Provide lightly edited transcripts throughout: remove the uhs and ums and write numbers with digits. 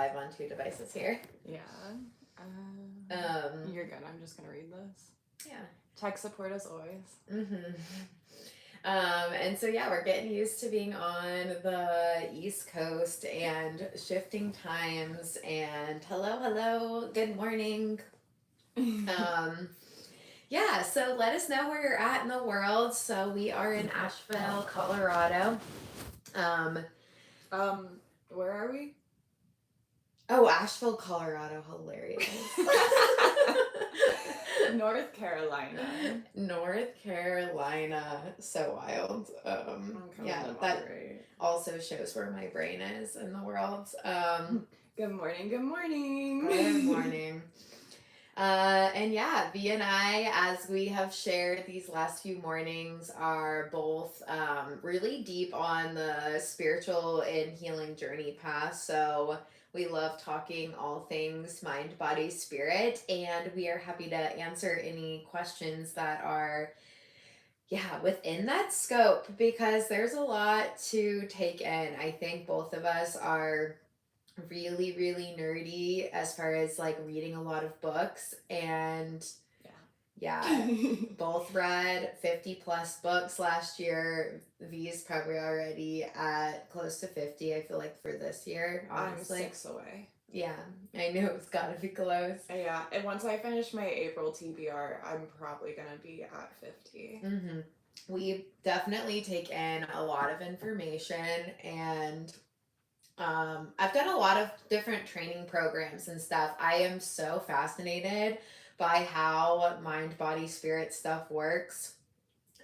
live on 2 devices here. Yeah. You're good. I'm just going to read this. Yeah. Tech support as always. Mm-hmm. And so, yeah, we're getting used to being on the East Coast and shifting times. And hello, good morning. Yeah, so let us know where you're at in the world. So we are in Asheville, Colorado. Where are we? Oh, Asheville, Colorado. Hilarious. North Carolina. North Carolina. So wild. Yeah, that also shows where my brain is in the world. Good morning. Good morning. Good morning. And yeah, V and I, as we have shared these last few mornings, are both really deep on the spiritual and healing journey path. So we love talking all things mind, body, spirit, and we are happy to answer any questions that are, within that scope because there's a lot to take in. I think both of us are really nerdy as far as like reading a lot of books, and both read 50 plus books last year. V is probably already at close to 50, I feel like, for this year, honestly. I'm 6 away. Yeah, I knew it's gotta be close. Yeah, and once I finish my April TBR, I'm probably gonna be at 50. Mm-hmm. We definitely take in a lot of information, and I've done a lot of different training programs and stuff. I am so fascinated by how mind, body, spirit stuff works.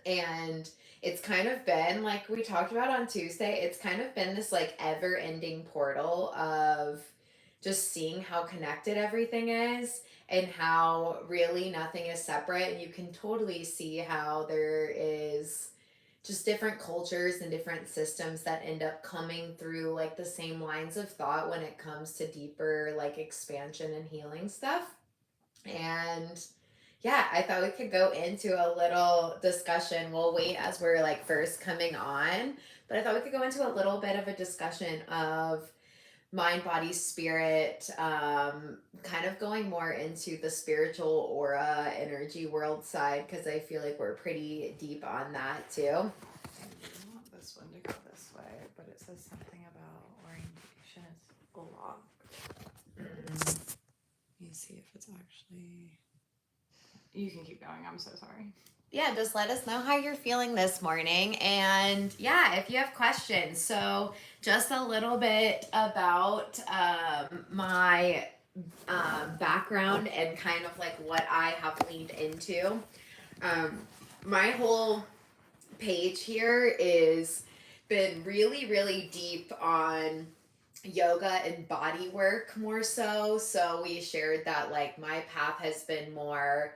And it's kind of been, like we talked about on Tuesday, it's kind of been this like ever ending portal of just seeing how connected everything is and how really nothing is separate. And you can totally see how there is just different cultures and different systems that end up coming through like the same lines of thought when it comes to deeper like expansion and healing stuff. And yeah, I thought we could go into a little discussion. We'll wait as we're like first coming on, but I thought we could go into a little bit of a discussion of mind, body, spirit, kind of going more into the spiritual aura energy world side, because I feel like we're pretty deep on that too. I want this one to go this way, but it says something about orientation is locked. Let me see if it's actually... You can keep going. I'm so sorry. Yeah, just let us know how you're feeling this morning. And yeah, if you have questions. So just a little bit about my background and kind of like what I have leaned into. My whole page here is been really deep on yoga and body work more so. So we shared that like my path has been more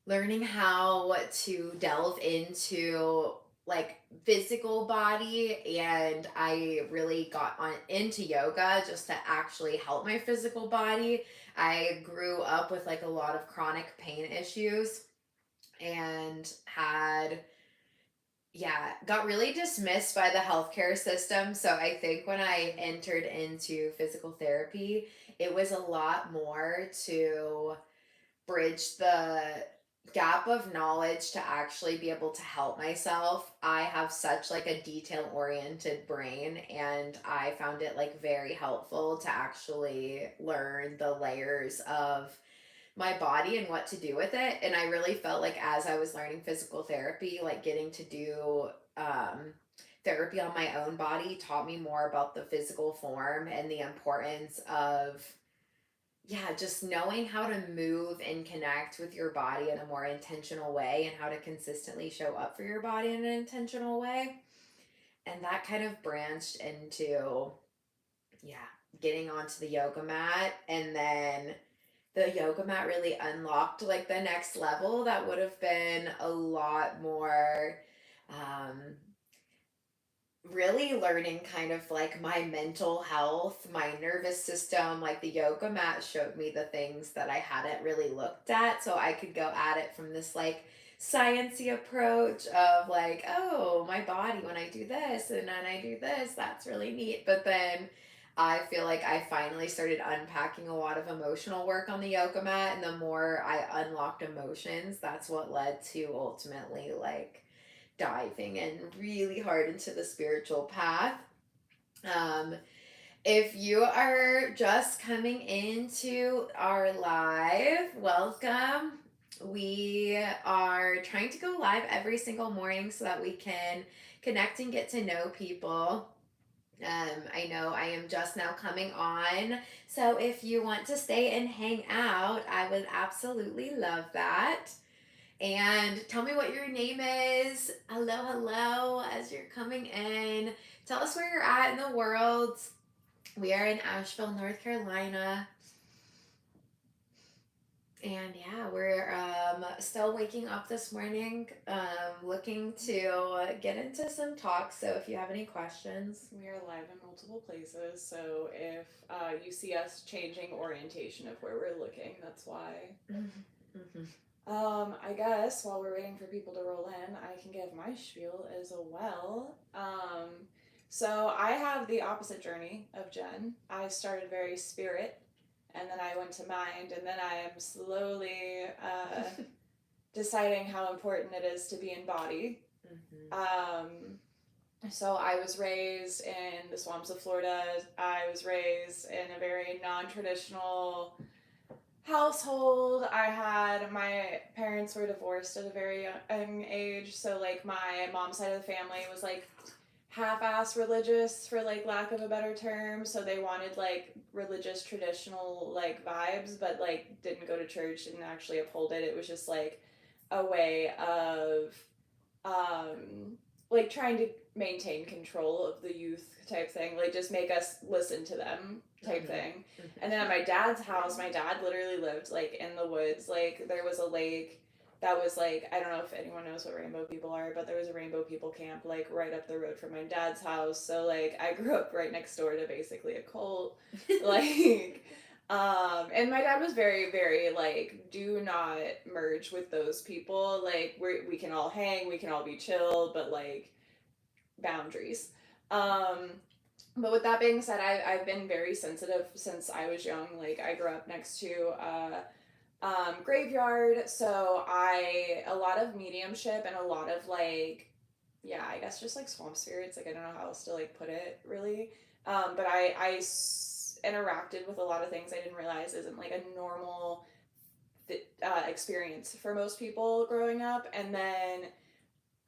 learning how to delve into like physical body, and I really got on into yoga just to actually help my physical body. I grew up with like a lot of chronic pain issues and got really dismissed by the healthcare system. So I think when I entered into physical therapy, it was a lot more to bridge the gap of knowledge to actually be able to help myself. I have such like a detail oriented brain, and I found it like very helpful to actually learn the layers of my body and what to do with it. And I really felt like as I was learning physical therapy, like getting to do therapy on my own body taught me more about the physical form and the importance of just knowing how to move and connect with your body in a more intentional way and how to consistently show up for your body in an intentional way. And that kind of branched into, getting onto the yoga mat. And then the yoga mat really unlocked like the next level that would have been a lot more really learning kind of like my mental health, my nervous system. Like the yoga mat showed me the things that I hadn't really looked at, so I could go at it from this like sciencey approach of like, oh, my body when I do this and then I do this, that's really neat. But then I feel like I finally started unpacking a lot of emotional work on the yoga mat, and the more I unlocked emotions, that's what led to ultimately like diving in really hard into the spiritual path. Um, if you are just coming into our live, welcome. We are trying to go live every single morning so that we can connect and get to know people. I know I am just now coming on. So if you want to stay and hang out, I would absolutely love that. And tell me what your name is. Hello, hello, as you're coming in. Tell us where you're at in the world. We are in Asheville, North Carolina. And yeah, we're still waking up this morning, looking to get into some talks. So if you have any questions, We are live in multiple places, so if you see us changing orientation of where we're looking, that's why. mm-hmm. I guess while we're waiting for people to roll in, I can give my spiel as well. So I have the opposite journey of Jen. I started very spirit, and then I went to mind, and then I am slowly deciding how important it is to be in body. So I was raised in the swamps of Florida. I was raised in a very non-traditional household. My parents were divorced at a very young age, so like my mom's side of the family was like half-ass religious, for like lack of a better term. So they wanted like religious traditional like vibes, but like didn't go to church, didn't actually uphold it. It was just like a way of like trying to maintain control of the youth type thing, like just make us listen to them type thing. And then at my dad's house, my dad literally lived like in the woods. Like there was a lake that was like, I don't know if anyone knows what rainbow people are, but there was a rainbow people camp like right up the road from my dad's house. So like I grew up right next door to basically a cult. Like and my dad was very, very like, do not merge with those people. Like we can all hang, we can all be chill, but like boundaries. But with that being said, I've been very sensitive since I was young. Like I grew up next to graveyard, so a lot of mediumship and a lot of like, yeah, I guess just like swamp spirits. Like I don't know how else to like put it really. But interacted with a lot of things I didn't realize isn't like a normal experience for most people growing up. And then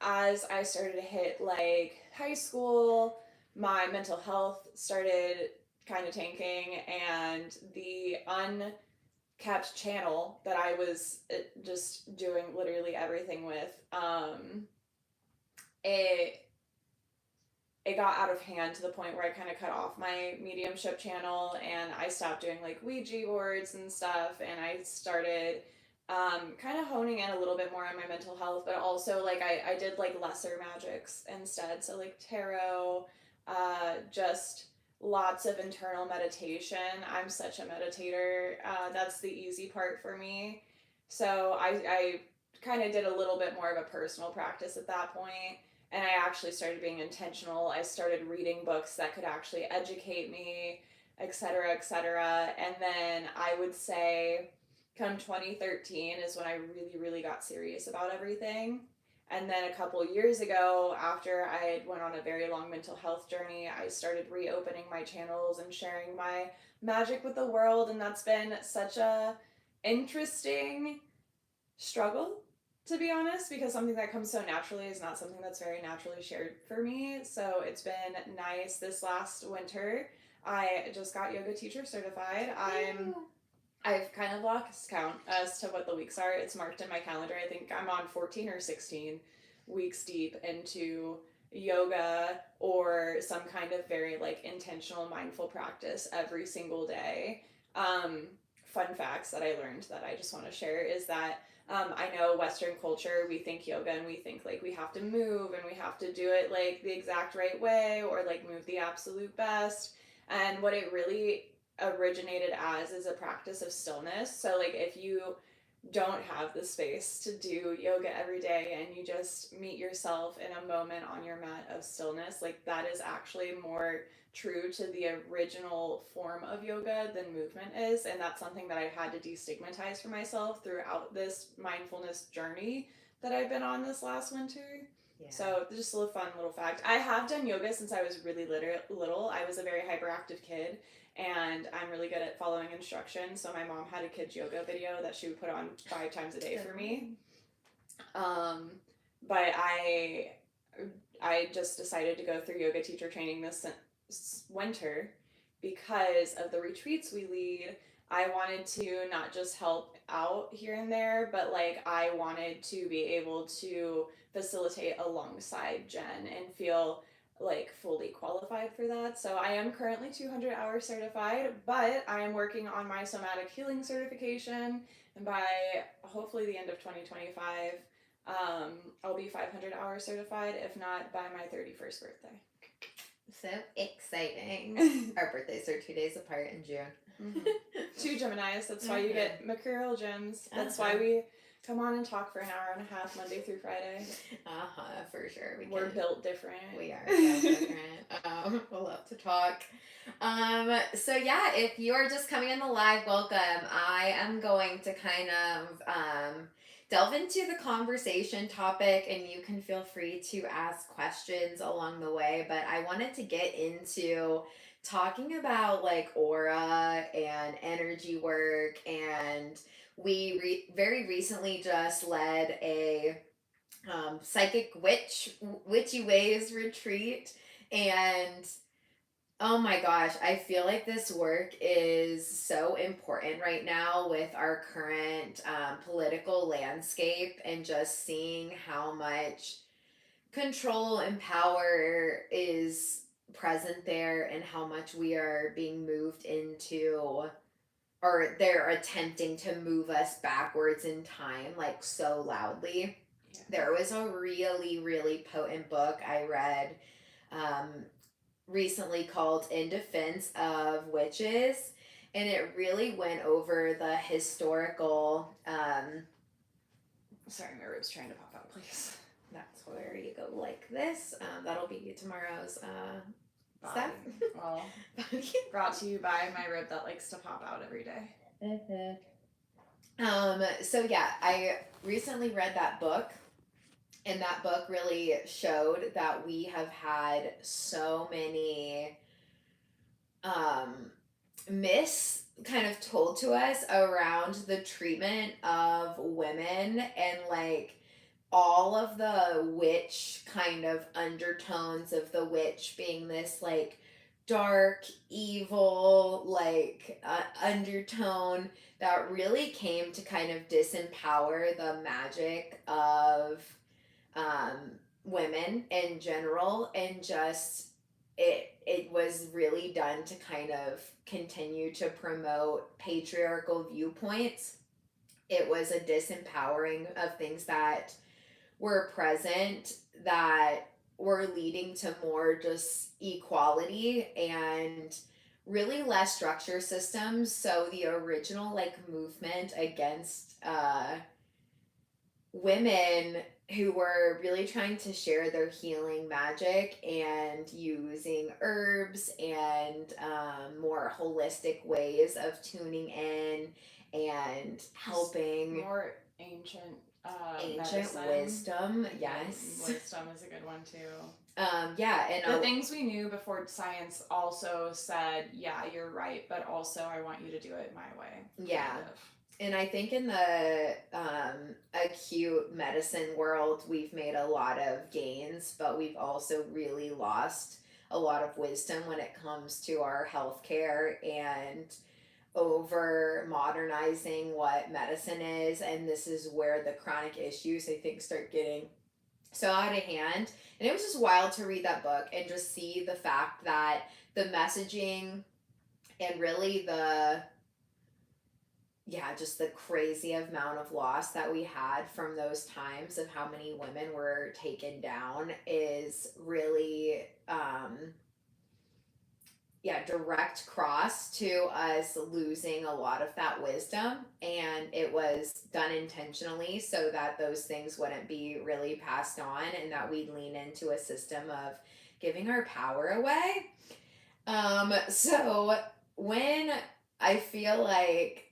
as I started to hit like high school, my mental health started kind of tanking, and the unkept channel that I was just doing literally everything with, it it got out of hand to the point where I kind of cut off my mediumship channel, and I stopped doing like Ouija boards and stuff, and I started kind of honing in a little bit more on my mental health, but also like I did like lesser magics instead. So like tarot, just lots of internal meditation. I'm such a meditator. That's the easy part for me. So I kind of did a little bit more of a personal practice at that point, and I actually started being intentional. I started reading books that could actually educate me, etc., etc. And then I would say come 2013 is when I really, really got serious about everything. And then a couple years ago, after I went on a very long mental health journey, I started reopening my channels and sharing my magic with the world, and that's been such a interesting struggle, to be honest, because something that comes so naturally is not something that's very naturally shared for me. So it's been nice. This last winter I just got yoga teacher certified. I've kind of lost count as to what the weeks are. It's marked in my calendar. I think I'm on 14 or 16 weeks deep into yoga or some kind of very like intentional mindful practice every single day. Fun facts that I learned that I just want to share is that I know Western culture, we think yoga and we think like we have to move and we have to do it like the exact right way or like move the absolute best. And what it really originated as is a practice of stillness. So like if you don't have the space to do yoga every day and you just meet yourself in a moment on your mat of stillness, like that is actually more true to the original form of yoga than movement is. And that's something that I've had to destigmatize for myself throughout this mindfulness journey that I've been on this last winter. Yeah. So just a fun little fact. I have done yoga since I was really little. I was a very hyperactive kid, and I'm really good at following instructions. So my mom had a kids yoga video that she would put on 5 times a day for me. But I just decided to go through yoga teacher training this winter because of the retreats we lead. I wanted to not just help out here and there, but like I wanted to be able to facilitate alongside Jen and feel like fully qualified for that. So I am currently 200 hours certified, but I am working on my somatic healing certification, and by hopefully the end of 2025, I'll be 500 hours certified, if not by my 31st birthday. So exciting. Our birthdays are 2 days apart in June. Mm-hmm. 2 Geminis. That's why you get Mercurial gems. That's why we come on and talk for an hour and a half Monday through Friday. For sure. We're built different. We are built different. We'll love to talk. So yeah, if you are just coming in the live, welcome. I am going to kind of delve into the conversation topic, and you can feel free to ask questions along the way, but I wanted to get into talking about like aura and energy work, and we very recently just led a psychic witchy ways retreat, and oh my gosh, I feel like this work is so important right now with our current political landscape, and just seeing how much control and power is present there, and how much we are being moved into, or they're attempting to move us backwards in time, like so loudly. Yeah. There was a really, really potent book I read recently called In Defense of Witches, and it really went over the historical sorry, my rib's trying to pop out, please. That's where you go like this. That'll be tomorrow's stuff. Well, brought to you by my rib that likes to pop out every day. So yeah, I recently read that book, and that book really showed that we have had so many myths kind of told to us around the treatment of women, and like all of the witch kind of undertones of the witch being this like dark, evil, like undertone that really came to kind of disempower the magic of women in general, and just it was really done to kind of continue to promote patriarchal viewpoints. It was a disempowering of things that were present that were leading to more just equality and really less structure systems. So the original like movement against women who were really trying to share their healing magic and using herbs and more holistic ways of tuning in and helping. More ancient medicine. Wisdom, yes. Wisdom is a good one too. Yeah, and the things we knew before science also said, yeah, you're right, but also I want you to do it my way. Yeah. Kind of. And I think in the acute medicine world, we've made a lot of gains, but we've also really lost a lot of wisdom when it comes to our healthcare and over modernizing what medicine is. And this is where the chronic issues, I think, start getting so out of hand. And it was just wild to read that book and just see the fact that the messaging and really just the crazy amount of loss that we had from those times of how many women were taken down is really yeah, direct cross to us losing a lot of that wisdom. And it was done intentionally so that those things wouldn't be really passed on and that we'd lean into a system of giving our power away. So when I feel like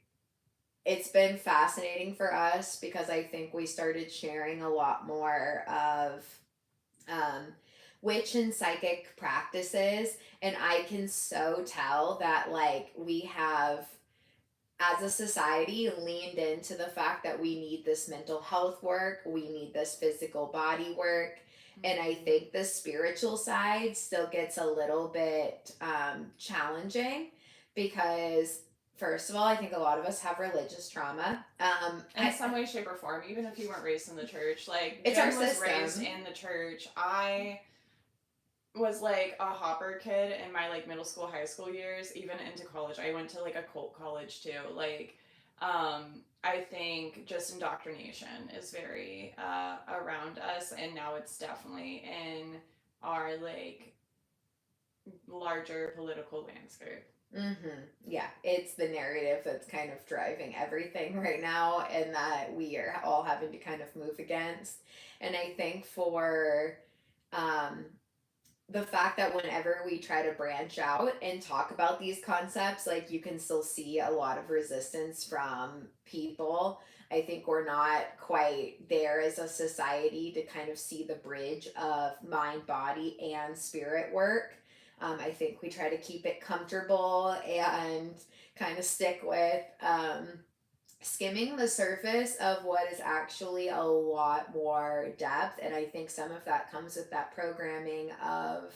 it's been fascinating for us because I think we started sharing a lot more of um, witch and psychic practices, and I can so tell that like we have as a society leaned into the fact that we need this mental health work, we need this physical body work. And I Mm-hmm. think the spiritual side still gets a little bit challenging because, first of all, I think a lot of us have religious trauma. In some way, shape, or form, even if you weren't raised in the church. Like, It's our Jen was raised system. in the church. I was like a hopper kid in my like middle school, high school years, even into college. I went to like a cult college too. Like, I think just indoctrination is very around us, and now it's definitely in our like larger political landscape. Yeah, it's the narrative that's kind of driving everything right now, and that we are all having to kind of move against. And I think for um, the fact that whenever we try to branch out and talk about these concepts, like you can still see a lot of resistance from people. I think we're not quite there as a society to kind of see the bridge of mind, body, and spirit work. I think we try to keep it comfortable and kind of stick with skimming the surface of what is actually a lot more depth. And I think some of that comes with that programming of,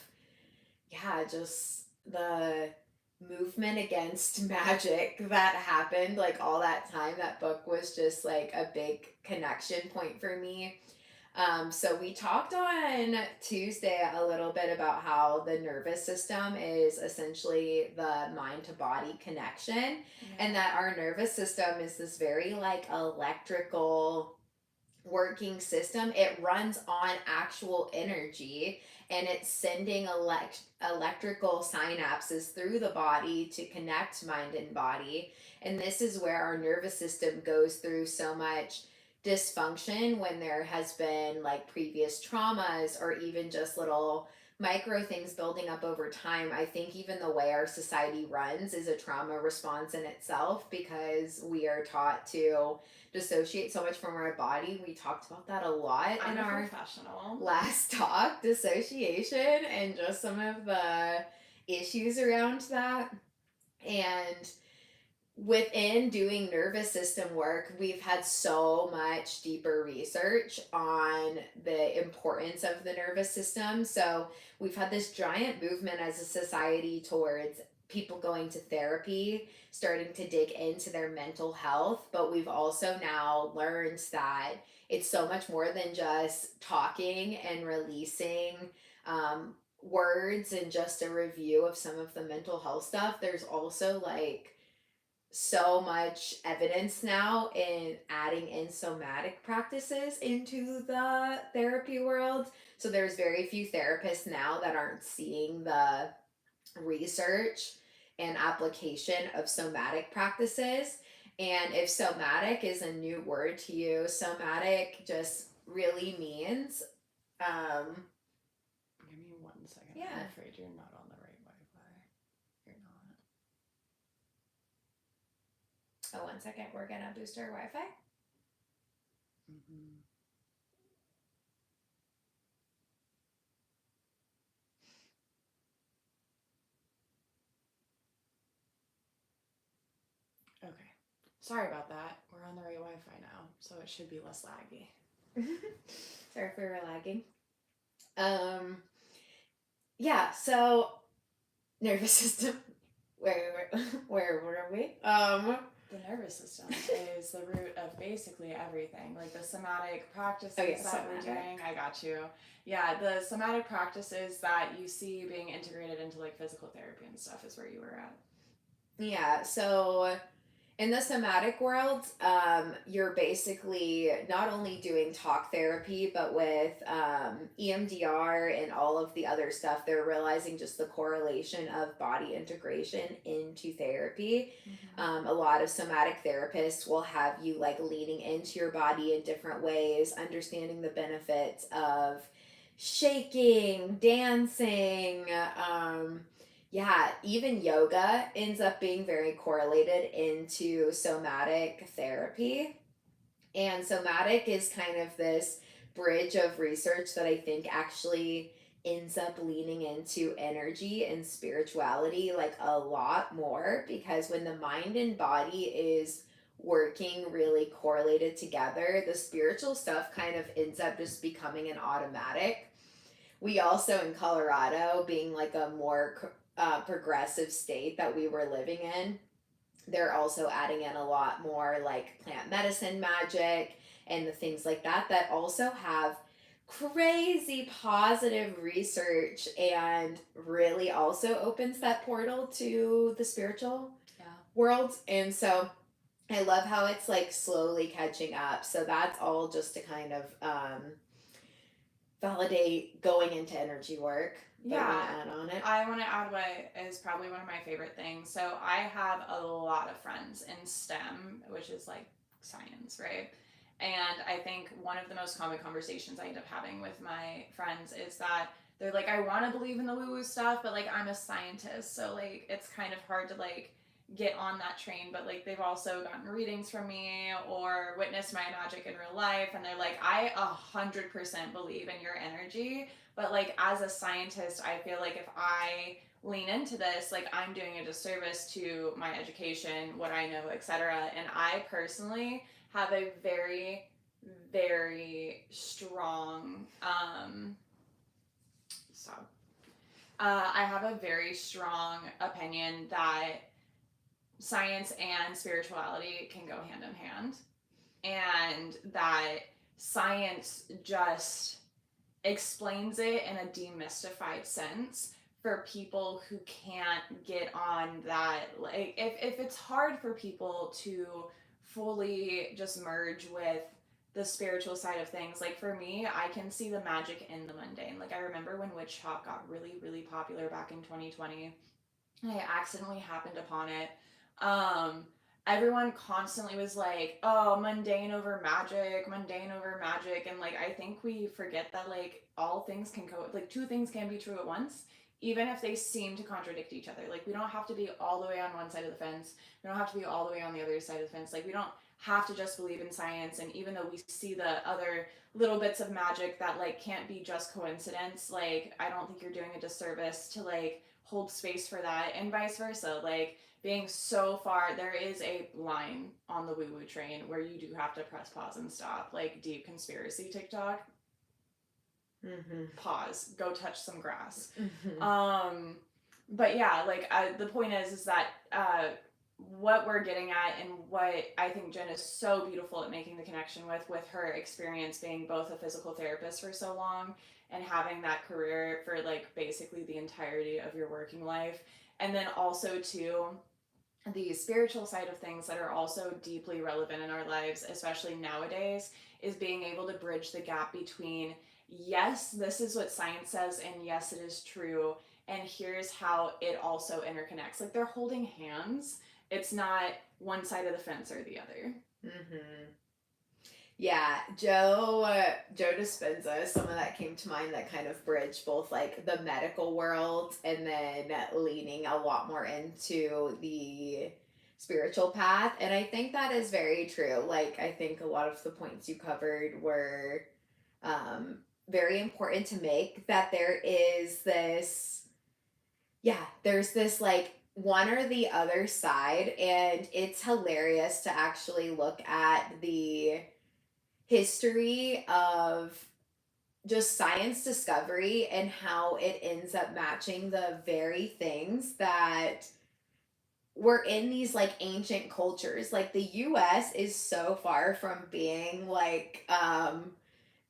yeah, just the movement against magic that happened like all that time. That book was just like a big connection point for me. So we talked on Tuesday a little bit about how the nervous system is essentially the mind to body connection, and Yeah. that our nervous system is this very like electrical working system. It runs on actual energy, and it's sending electrical synapses through the body to connect mind and body. And this is where our nervous system goes through so much dysfunction when there has been like previous traumas or even just little micro things building up over time. I think even the way our society runs is a trauma response in itself because we are taught to dissociate so much from our body. We talked about that a lot in I'm a our professional. last talk, dissociation, and just some of the issues around that. And within doing nervous system work, we've had so much deeper research on the importance of the nervous system. So we've had this giant movement as a society towards people going to therapy, starting to dig into their mental health. But we've also now learned that it's so much more than just talking and releasing words and just a review of some of the mental health stuff. There's also like so much evidence now in adding in somatic practices into the therapy world. So there's very few therapists now that aren't seeing the research and application of somatic practices. And if somatic is a new word to you, somatic just really means Give me 1 second. yeah. I'm afraid you're not on the right Wi-Fi. You're not. Oh, 1 second, we're gonna boost our Wi-Fi. Mm-hmm. Okay. Sorry about that. We're on the right Wi-Fi now, so it should be less laggy. Sorry if we were lagging. Yeah, so nervous system. Where were we? The nervous system is the root of basically everything. Like the somatic practices Oh yeah, that we're doing. I got you. Yeah, the somatic practices that you see being integrated into like physical therapy and stuff is where you were at. Yeah, so In the somatic world, you're basically not only doing talk therapy, but with EMDR and all of the other stuff, they're realizing just the correlation of body integration into therapy. Mm-hmm. A lot of somatic therapists will have you like leaning into your body in different ways, understanding the benefits of shaking, dancing, yeah, even yoga ends up being very correlated into somatic therapy. And somatic is kind of this bridge of research that I think actually ends up leaning into energy and spirituality like a lot more, because when the mind and body is working really correlated together, the spiritual stuff kind of ends up just becoming an automatic. We also in Colorado, being like a more progressive state that we were living in, they're also adding in a lot more like plant medicine magic and the things like that that also have crazy positive research and really also opens that portal to the spiritual Yeah. world. And so I love how it's like slowly catching up. So that's all just to kind of validate going into energy work. But you want Yeah, to add on it? I want to add what is probably one of my favorite things. So I have a lot of friends in STEM, which is like science, right? And I think one of the most common conversations I end up having with my friends is that they're like, I want to believe in the woo woo stuff, but like I'm a scientist, so like it's kind of hard to like get on that train. But like they've also gotten readings from me or witnessed my magic in real life, and they're like, I 100% believe in your energy, but like as a scientist, I feel like if I lean into this, like I'm doing a disservice to my education, what I know, etc. And I personally have a very, very strong so I have a very strong opinion that science and spirituality can go hand in hand, and that science just explains it in a demystified sense for people who can't get on that. Like if it's hard for people to fully just merge with the spiritual side of things, like for me, I can see the magic in the mundane. Like I remember when witch talk got really really popular back in 2020, and I accidentally happened upon it. Um, Everyone constantly was like, "Oh, mundane over magic," and like I think we forget that like all things can like two things can be true at once, even if they seem to contradict each other. Like we don't have to be all the way on one side of the fence. We don't have to be all the way on the other side of the fence. Like we don't have to just believe in science. And even though we see the other little bits of magic that like can't be just coincidence, like I don't think you're doing a disservice to like hold space for that, and vice versa. Like being so far, there is a line on the woo woo train where you do have to press pause and stop. Like deep conspiracy TikTok, Mm-hmm. pause, go touch some grass. Mm-hmm. But yeah, like the point is that what we're getting at, and what I think Jen is so beautiful at making the connection with her experience being both a physical therapist for so long and having that career for like basically the entirety of your working life, and then also too the spiritual side of things that are also deeply relevant in our lives, especially nowadays, is being able to bridge the gap between, yes, this is what science says, and yes, it is true, and here's how it also interconnects. Like they're holding hands. It's not one side of the fence or the other. Mm-hmm. Yeah, Joe Dispenza, some of that came to mind that kind of bridged both like the medical world and then leaning a lot more into the spiritual path. And I think that is very true. Like I think a lot of the points you covered were um very important to make, that there is this, yeah, there's this like one or the other side, and it's hilarious to actually look at the history of just science discovery and how it ends up matching the very things that were in these like ancient cultures. Like the US is so far from being like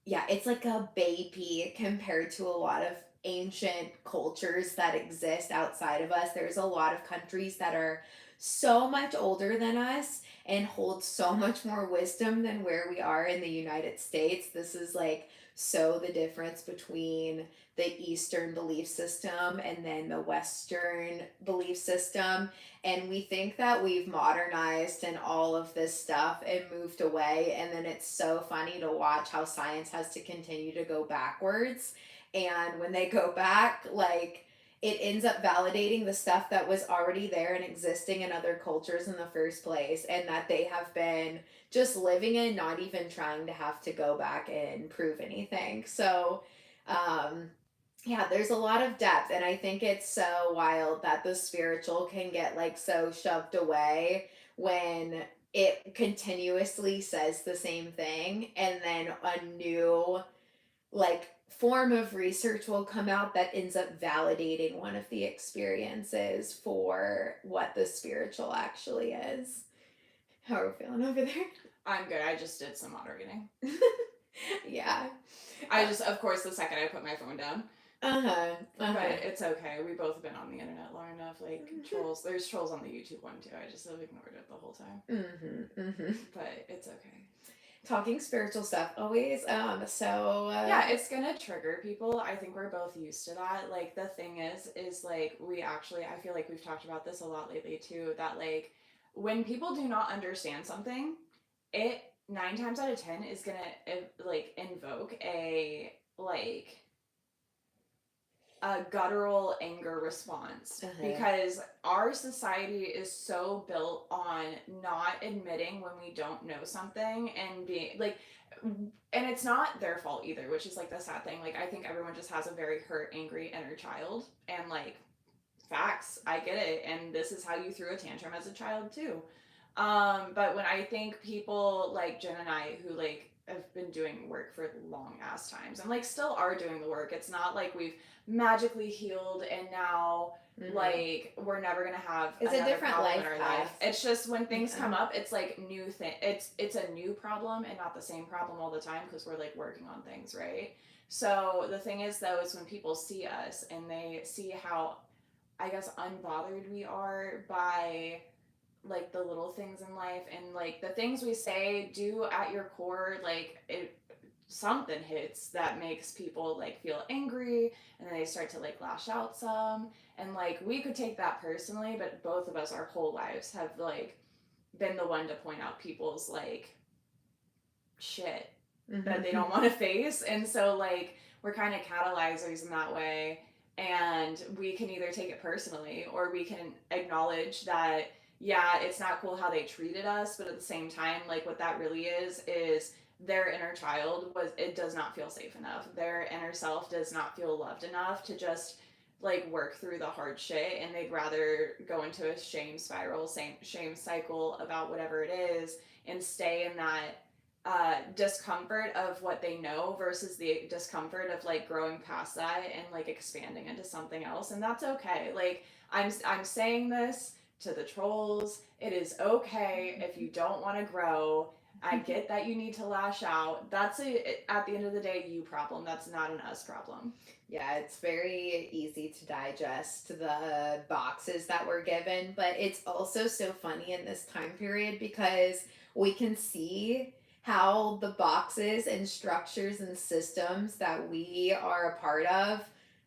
yeah, it's like a baby compared to a lot of ancient cultures that exist outside of us. There's a lot of countries that are so much older than us and hold so much more wisdom than where we are in the United States. This is like so the difference between the Eastern belief system and then the Western belief system. And we think that we've modernized and all of this stuff and moved away. And then it's so funny to watch how science has to continue to go backwards. And when they go back, like, it ends up validating the stuff that was already there and existing in other cultures in the first place, and that they have been just living in, not even trying to have to go back and prove anything. So, um, yeah, there's a lot of depth, and I think it's so wild that the spiritual can get like so shoved away when it continuously says the same thing, and then a new like form of research will come out that ends up validating one of the experiences for what the spiritual actually is. How are we feeling over there? I'm good. I just did some moderating. Yeah. I just, of course, the second I put my phone down. Uh-huh. But it's okay. We both have been on the internet long enough. Like, trolls. There's trolls on the YouTube one, too. I just have ignored it the whole time. But it's okay. Talking spiritual stuff always. Yeah, it's gonna trigger people. I think we're both used to that. Like, the thing is like, we actually, I feel like we've talked about this a lot lately, too, that, like, when people do not understand something, it 9 times out of 10 is gonna, like, invoke like, a guttural anger response, because our society is so built on not admitting when we don't know something, and being like, and it's not their fault either, which is like the sad thing. Like, I think everyone just has a very hurt, angry inner child, and like, facts, I get it, and this is how you threw a tantrum as a child too. But when I think people like Jen and I, who like have been doing work for long ass times and like still are doing the work, it's not like we've magically healed and now like we're never gonna have it's a different life in our path. life. It's just when things come up, it's like new thing. It's a new problem and not the same problem all the time, because we're like working on things, right? So the thing is though, is when people see us and they see how, I guess, unbothered we are by like the little things in life, and like the things we say do at your core, like it, something hits that makes people like feel angry, and then they start to like lash out some, and like we could take that personally, but both of us our whole lives have like been the one to point out people's like shit that they don't want to face, and so like we're kind of catalyzers in that way, and we can either take it personally or we can acknowledge that, yeah, it's not cool how they treated us, but at the same time, like what that really is their inner child was, it does not feel safe enough, their inner self does not feel loved enough to just like work through the hard shit, and they'd rather go into a shame spiral, same shame cycle about whatever it is, and stay in that discomfort of what they know versus the discomfort of like growing past that and like expanding into something else. And that's okay. Like, I'm saying this to the trolls, it is okay if you don't want to grow. I get that you need to lash out. That's at the end of the day, you problem. That's not an us problem. Yeah, it's very easy to digest the boxes that we're given, but it's also so funny in this time period because we can see how the boxes and structures and systems that we are a part of,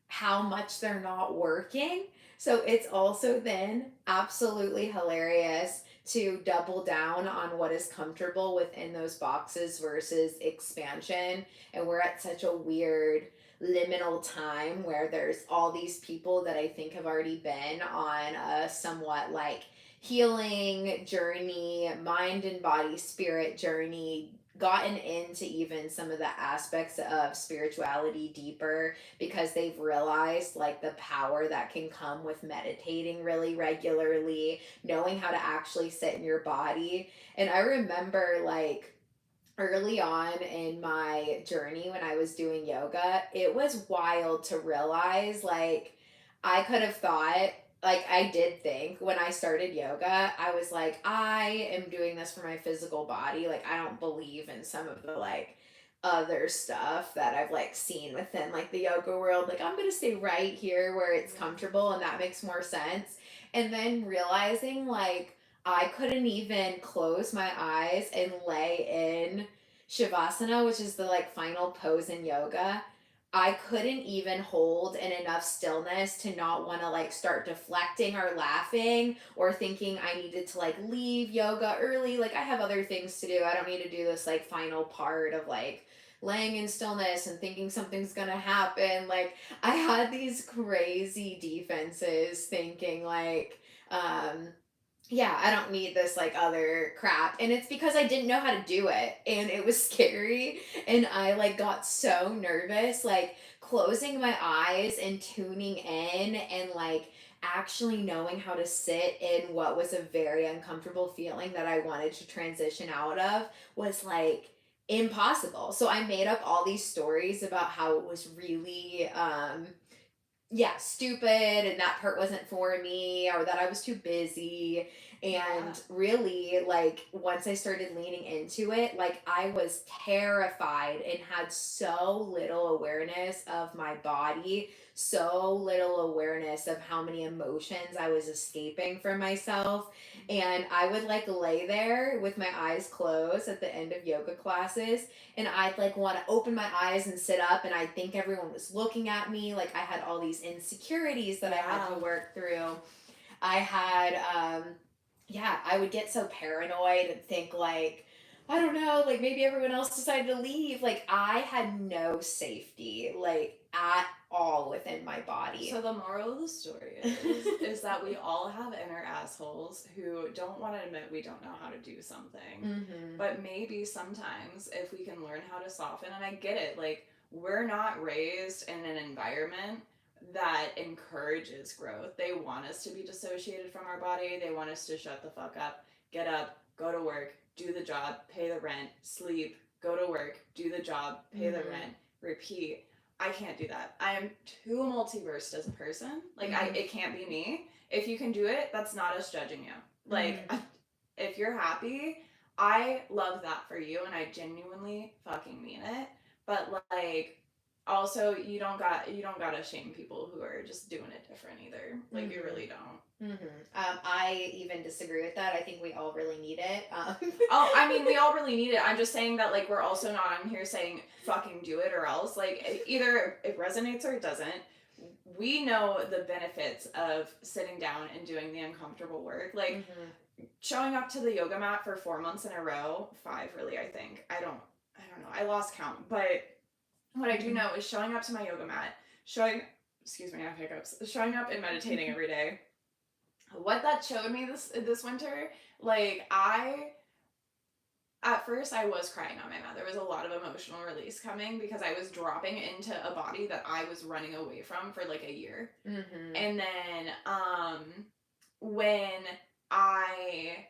how much they're not working. So it's also then absolutely hilarious to double down on what is comfortable within those boxes versus expansion. And we're at such a weird liminal time where there's all these people that I think have already been on a somewhat like healing journey, mind and body, spirit journey, gotten into even some of the aspects of spirituality deeper because they've realized like the power that can come with meditating really regularly, knowing how to actually sit in your body. And I remember like early on in my journey when I was doing yoga, it was wild to realize like I could have thought, like I did think when I started yoga, I was like, I am doing this for my physical body. Like I don't believe in some of the like other stuff that I've like seen within like the yoga world. Like I'm gonna stay right here where it's comfortable and that makes more sense. And then realizing like I couldn't even close my eyes and lay in Shavasana, which is the like final pose in yoga. I couldn't even hold in enough stillness to not want to like start deflecting or laughing or thinking I needed to like leave yoga early. Like I have other things to do. I don't need to do this like final part of like laying in stillness and thinking something's gonna happen. Like I had these crazy defenses thinking like, um, yeah, I don't need this like other crap. And it's because I didn't know how to do it and it was scary. And I like got so nervous, like closing my eyes and tuning in and like actually knowing how to sit in what was a very uncomfortable feeling that I wanted to transition out of was like impossible. So I made up all these stories about how it was really yeah, stupid and that part wasn't for me or that I was too busy. Yeah. And really, like, once I started leaning into it, like, I was terrified and had so little awareness of my body, so little awareness of how many emotions I was escaping from myself. And I would like lay there with my eyes closed at the end of yoga classes and I'd like want to open my eyes and sit up and I'd think everyone was looking at me like I had all these insecurities that I had to Yeah. work through. I had yeah, I would get so paranoid and think like I don't know, like maybe everyone else decided to leave. Like I had no safety like at all within my body. So the moral of the story is that we all have inner assholes who don't want to admit we don't know how to do something. Mhm. But maybe sometimes if we can learn how to soften, and I get it, like we're not raised in an environment that encourages growth. They want us to be dissociated from our body. They want us to shut the fuck up, go to work, do the job, pay the rent, sleep, go to work, do the job, pay the Mhm. rent, repeat. I can't do that. I am too multiversed as a person. Like Mhm. it can't be me. If you can do it, that's not us judging you. Like Mhm. if you're happy, I love that for you and I genuinely fucking mean it. But like also you don't gotta shame people who are just doing it different either. Like you Mhm. really don't. I even disagree with that. I think we all really need it. Oh, I mean, we all really need it. I'm just saying that, like, we're also not on here saying fucking do it or else. Like, either it resonates or it doesn't. We know the benefits of sitting down and doing the uncomfortable work. Like, Mhm. showing up to the yoga mat for 4 months in a row, 5 really, I think. I don't know. I lost count. But what I do Mhm. know is showing up to my yoga mat, showing, excuse me, I have hiccups, showing up and meditating every day. What that showed me this winter, like, at first I was crying on my mat. There was a lot of emotional release coming because I was dropping into a body that I was running away from for like a year. Mhm. And then when I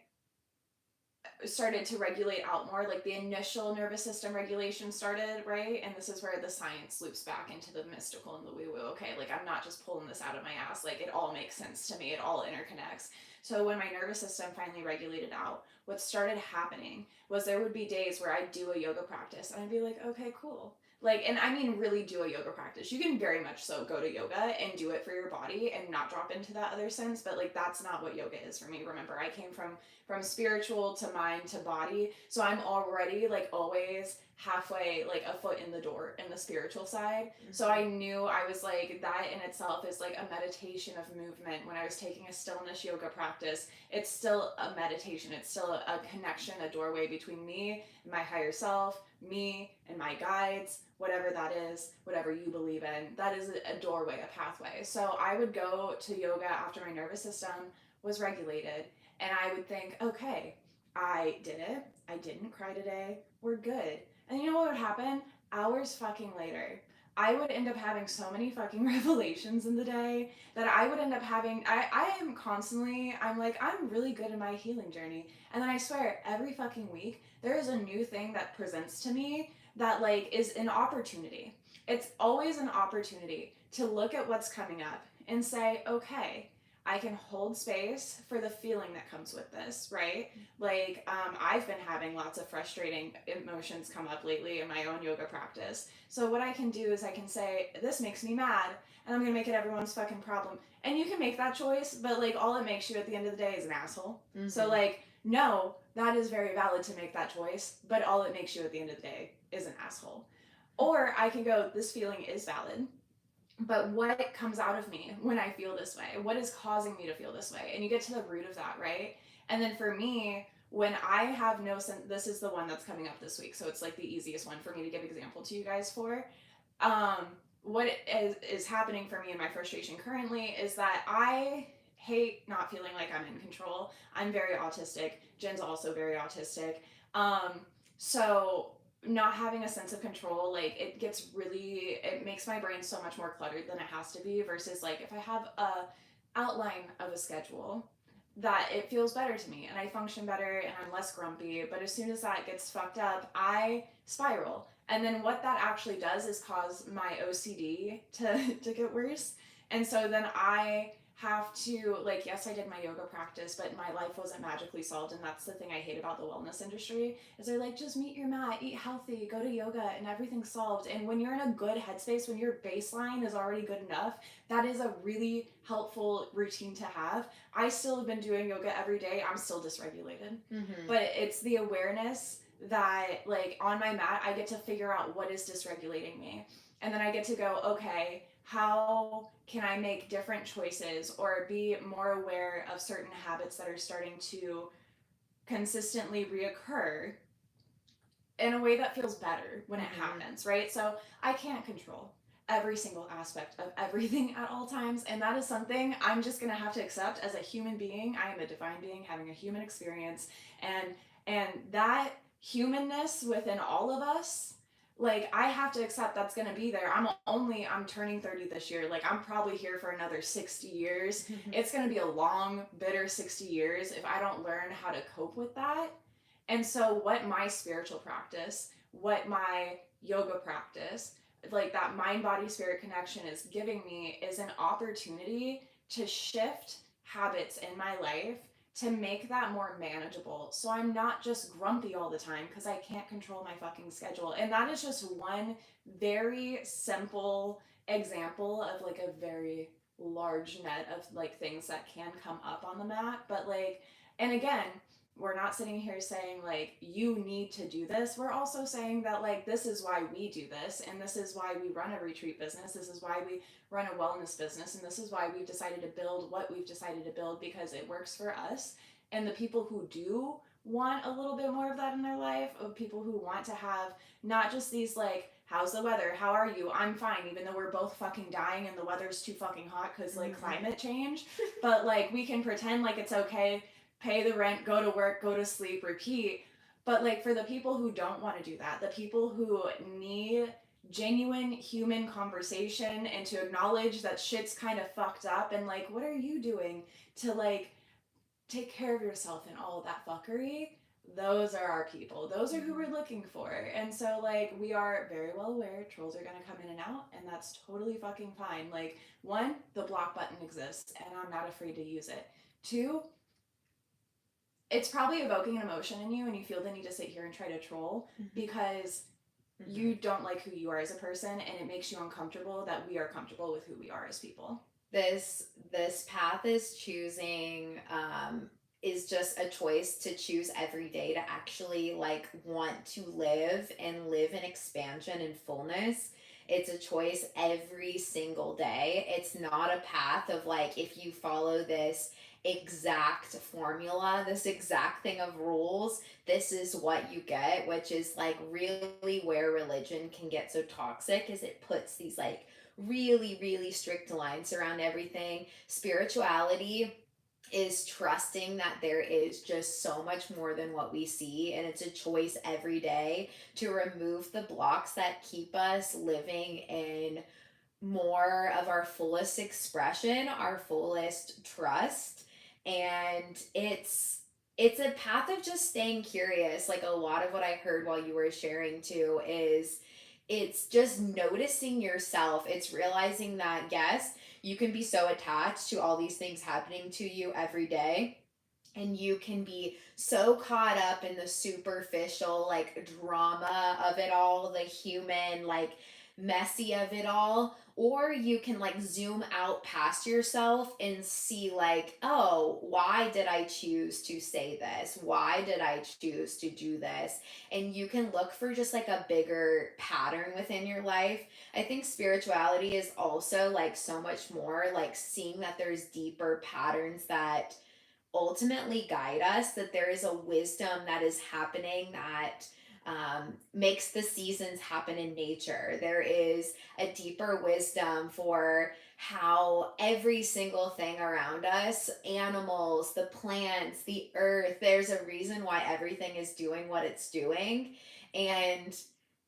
started to regulate out more, like the initial nervous system regulation started, right? And this is where the science loops back into the mystical and the woo woo. Okay, like I'm not just pulling this out of my ass, like it all makes sense to me, it all interconnects. So when my nervous system finally regulated out, what started happening was there would be days where I'd do a yoga practice and I'd be like, okay, cool. Like, and I mean, really do a yoga practice. You can very much so go to yoga and do it for your body and not drop into that other sense, but like that's not what yoga is for me. Remember, I came from spiritual to mind to body. So I'm already like always halfway, like a foot in the door in the spiritual side. Mm-hmm. So I knew I was like, that in itself is like a meditation of movement. When I was taking a stillness yoga practice, it's still a meditation. It's still a connection, a doorway between me and my higher self, me and my guides, whatever that is, whatever you believe in. That is a doorway, a pathway. So I would go to yoga after my nervous system was regulated and I would think, okay, I did it. I didn't cry today. We're good. And you know what would happen? Hours fucking later, I would end up having so many fucking revelations in the day that I would end up having. I am constantly, I'm like, I'm really good in my healing journey. And then I swear, every fucking week, there is a new thing that presents to me that, like, is an opportunity. It's always an opportunity to look at what's coming up and say, okay, I can hold space for the feeling that comes with this, right? Like, I've been having lots of frustrating emotions come up lately in my own yoga practice. So, what I can do is I can say, this makes me mad, and I'm gonna make it everyone's fucking problem. And you can make that choice, but like, all it makes you at the end of the day is an asshole. Mm-hmm. So, like, no, that is very valid to make that choice, but all it makes you at the end of the day is an asshole. Or I can go, this feeling is valid, but what comes out of me when I feel this way? What is causing me to feel this way? And you get to the root of that, right? And then for me, when I have no sense, this is the one that's coming up this week, so it's like the easiest one for me to give example to you guys for. Um, what is happening for me in my frustration currently is that I hate not feeling like I'm in control. I'm very autistic. Jen's also very autistic. So not having a sense of control, like it makes my brain so much more cluttered than it has to be, versus like if I have a outline of a schedule, that it feels better to me and I function better and I'm less grumpy. But as soon as that gets fucked up, I spiral. And then what that actually does is cause my OCD to get worse. And so then I have to, like, yes, I did my yoga practice, but my life wasn't magically solved. And that's the thing I hate about the wellness industry, is they're like, just meet your mat, eat healthy, go to yoga, and everything's solved. And when you're in a good headspace, when your baseline is already good enough, that is a really helpful routine to have. I still have been doing yoga every day. I'm still dysregulated. Mm-hmm. But it's the awareness that, like, on my mat, I get to figure out what is dysregulating me. And then I get to go, okay, how can I make different choices or be more aware of certain habits that are starting to consistently reoccur in a way that feels better when it happens, right? So I can't control every single aspect of everything at all times, and that is something I'm just gonna have to accept as a human being. I am a divine being having a human experience, and that humanness within all of us, like, I have to accept that's gonna be there. I'm turning 30 this year. Like, I'm probably here for another 60 years. It's gonna be a long, bitter 60 years if I don't learn how to cope with that. And so what my spiritual practice, what my yoga practice, like that mind body spirit connection is giving me, is an opportunity to shift habits in my life to make that more manageable. So I'm not just grumpy all the time because I can't control my fucking schedule. And that is just one very simple example of like a very large net of like things that can come up on the mat. But like, and again, we're not sitting here saying like you need to do this. We're also saying that like this is why we do this, and this is why we run a retreat business, this is why we run a wellness business, and this is why we've decided to build what we've decided to build, because it works for us. And the people who do want a little bit more of that in their life, of people who want to have not just these like, how's the weather, how are you, I'm fine, even though we're both fucking dying and the weather's too fucking hot because like climate change, but like we can pretend like it's okay, pay the rent, go to work, go to sleep, repeat. But like for the people who don't want to do that, the people who need genuine human conversation and to acknowledge that shit's kind of fucked up, and like, what are you doing to like take care of yourself and all of that fuckery? Those are our people. Those are who we're looking for. And so like, we are very well aware trolls are gonna come in and out, and that's totally fucking fine. Like, one, the block button exists and I'm not afraid to use it. Two, it's probably evoking an emotion in you and you feel the need to sit here and try to troll because you don't like who you are as a person, and it makes you uncomfortable that we are comfortable with who we are as people. This path is choosing is just a choice to choose every day to actually like want to live and live in expansion and fullness. It's a choice every single day. It's not a path of like, if you follow this exact formula, this exact thing of rules, this is what you get, which is like really where religion can get so toxic, is it puts these like really, really strict lines around everything. Spirituality is trusting that there is just so much more than what we see, and it's a choice every day to remove the blocks that keep us living in more of our fullest expression, our fullest trust. And it's a path of just staying curious. Like, a lot of what I heard while you were sharing too is it's just noticing yourself. It's realizing that, yes, you can be so attached to all these things happening to you every day, and you can be so caught up in the superficial like drama of it all, the human like messy of it all, or you can like zoom out past yourself and see like, oh, why did I choose to say this, why did I choose to do this, and you can look for just like a bigger pattern within your life. I think spirituality is also like so much more like seeing that there's deeper patterns that ultimately guide us, that there is a wisdom that is happening that makes the seasons happen in nature. There is a deeper wisdom for how every single thing around us, animals, the plants, the earth, there's a reason why everything is doing what it's doing. And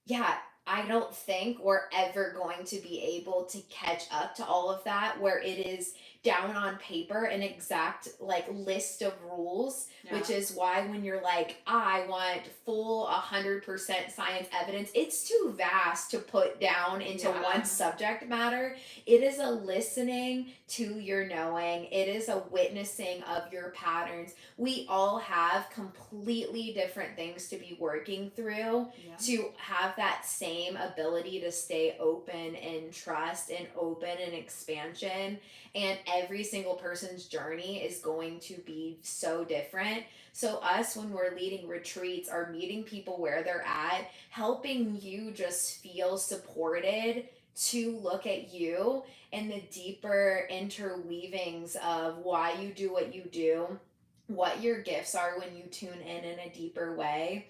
yeah, I don't think we're ever going to be able to catch up to all of that where it is down on paper an exact like list of rules, which Yeah. is why when you're like, I want full 100% science evidence, it's too vast to put down into one Yeah. subject matter. It is a listening to your knowing, it is a witnessing of your patterns. We all have completely different things to be working through Yeah. to have that same ability to stay open and trust and open and expansion. And every single person's journey is going to be so different. So us, when we're leading retreats or meeting people where they're at, helping you just feel supported to look at you and the deeper interweavings of why you do what you do, what your gifts are when you tune in a deeper way.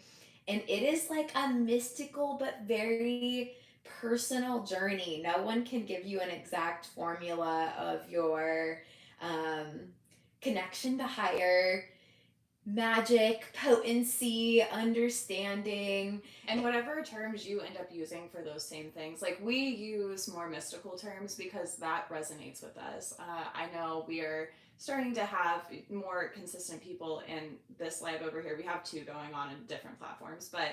And it is like a mystical but very personal journey. No one can give you an exact formula of your um, connection to higher magic, potency, understanding. And whatever terms you end up using for those same things, like we use more mystical terms because that resonates with us. I know we are starting to have more consistent people in this live over here. We have two going on different platforms, but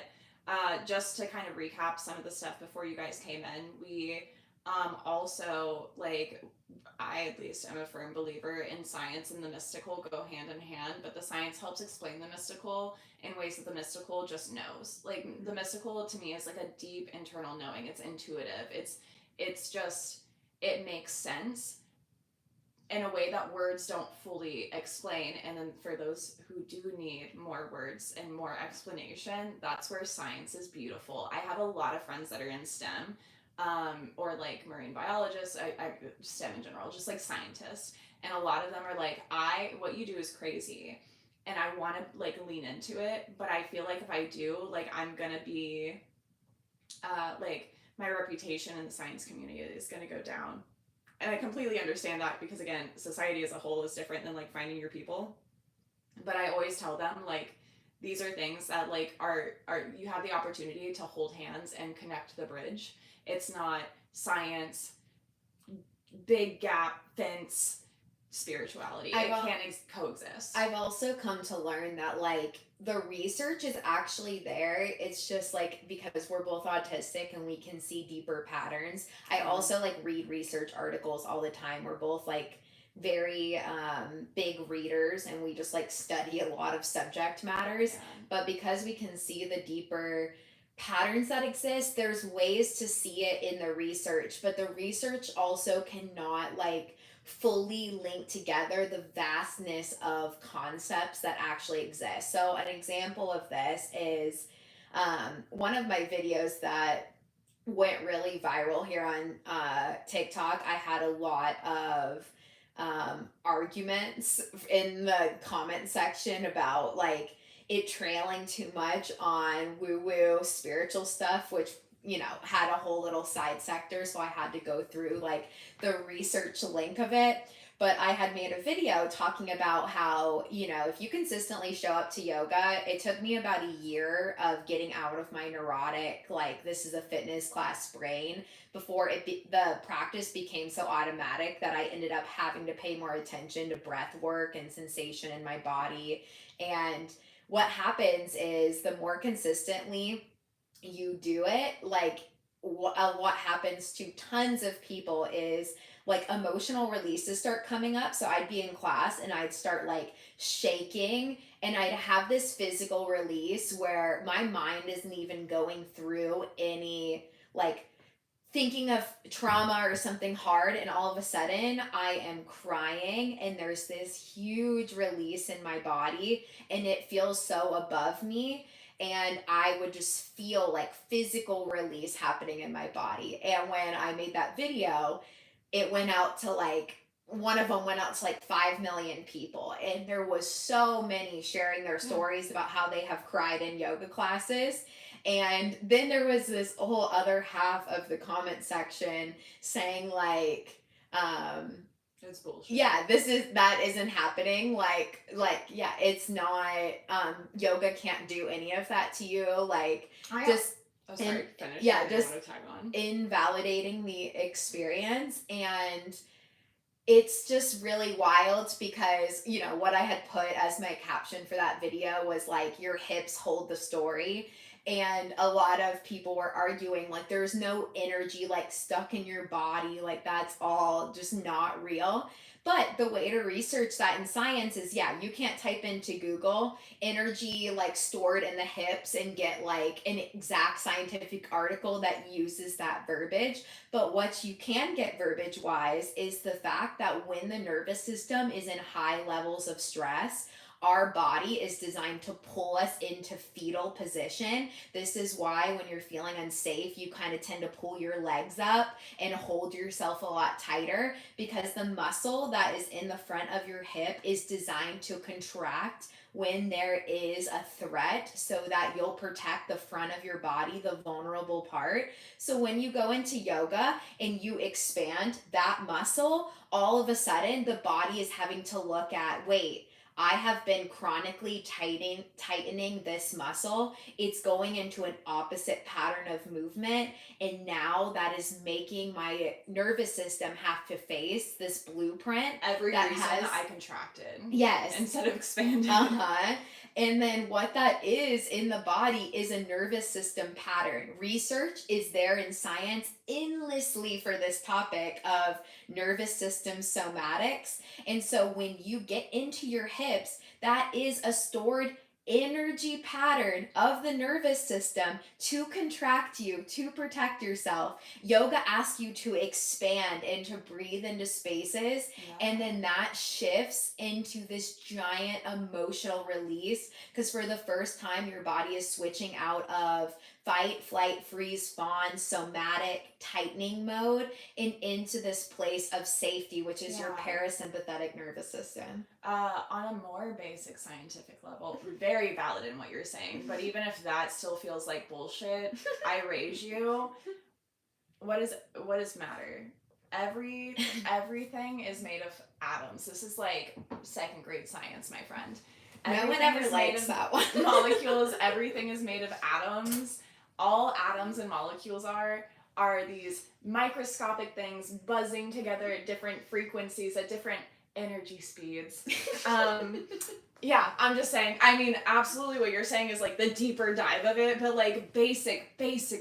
just to kind of recap some of the stuff before you guys came in, we also like I at least am a firm believer in science and the mystical go hand in hand, but the science helps explain the mystical in ways that the mystical just knows. Like the mystical to me is like a deep internal knowing. It's intuitive. It's just it makes sense in a way that words don't fully explain. And then for those who do need more words and more explanation, that's where science is beautiful. I have a lot of friends that are in STEM, or like marine biologists, STEM in general, just like scientists. And a lot of them are like, what you do is crazy. And I want to like lean into it, but I feel like if I do, like I'm gonna be, like my reputation in the science community is gonna go down, and I completely understand that because again, society as a whole is different than like finding your people. But I always tell them like these are things that like are you have the opportunity to hold hands and connect the bridge. It's not science, big gap fence spirituality. I've It al- can't coexist. I've also come to learn that like the research is actually there. It's just like because we're both autistic and we can see deeper patterns. I also like read research articles all the time. We're both like very big readers and we just like study a lot of subject matters. Yeah. But because we can see the deeper patterns that exist, there's ways to see it in the research, but the research also cannot like fully link together the vastness of concepts that actually exist. So, an example of this is one of my videos that went really viral here on TikTok. I had a lot of arguments in the comment section about like it trailing too much on woo woo spiritual stuff, which had a whole little side sector. So I had to go through like the research link of it. But I had made a video talking about how, if you consistently show up to yoga, it took me about a year of getting out of my neurotic, like, this is a fitness class brain before the practice became so automatic that I ended up having to pay more attention to breath work and sensation in my body. And what happens is the more consistently you do it, like what happens to tons of people is like emotional releases start coming up. So I'd be in class and I'd start like shaking, and I'd have this physical release where my mind isn't even going through any like thinking of trauma or something hard, and all of a sudden I am crying and there's this huge release in my body and it feels so above me, and I would just feel like physical release happening in my body. And when I made that video, it went out to like, one of them went out to like 5 million people, and there was so many sharing their Yeah. stories about how they have cried in yoga classes. And then there was this whole other half of the comment section saying like, It's bullshit. yeah, that isn't happening. Like, yeah, it's not, yoga can't do any of that to you. Like, just Oh, sorry, finish. yeah, I didn't just want to tag on. invalidating the experience. And it's just really wild because, you know, what I had put as my caption for that video was like, your hips hold the story. And a lot of people were arguing like there's no energy like stuck in your body, like that's all just not real. But the way to research that in science is, yeah, you can't type into Google energy like stored in the hips and get like an exact scientific article that uses that verbiage. But what you can get verbiage wise is the fact that when the nervous system is in high levels of stress, our body is designed to pull us into fetal position. This is why when you're feeling unsafe, you kind of tend to pull your legs up and hold yourself a lot tighter, because the muscle that is in the front of your hip is designed to contract when there is a threat so that you'll protect the front of your body, the vulnerable part. So when you go into yoga and you expand that muscle, all of a sudden the body is having to look at, wait, I have been chronically tightening this muscle. It's going into an opposite pattern of movement. And now that is making my nervous system have to face this blueprint. Every that reason has, I contracted. yes. Instead of expanded. Uh-huh. And then what that is in the body is a nervous system pattern. Research is there in science endlessly for this topic of nervous system somatics. And so when you get into your hips, that is a stored energy pattern of the nervous system to contract you, to protect yourself. Yoga asks you to expand and to breathe into spaces. Yeah. And then that shifts into this giant emotional release, because for the first time, your body is switching out of fight, flight, freeze, fawn, somatic tightening mode and into this place of safety, which is your parasympathetic nervous system. On a more basic scientific level, very valid in what you're saying, but even if that still feels like bullshit, I raise you. What is matter? Everything is made of atoms. This is like second grade science, my friend. No one ever likes that one. Molecules. Everything is made of atoms. All atoms and molecules are these microscopic things buzzing together at different frequencies, at different energy speeds. Yeah, I'm just saying. I mean, absolutely what you're saying is like the deeper dive of it, but like basic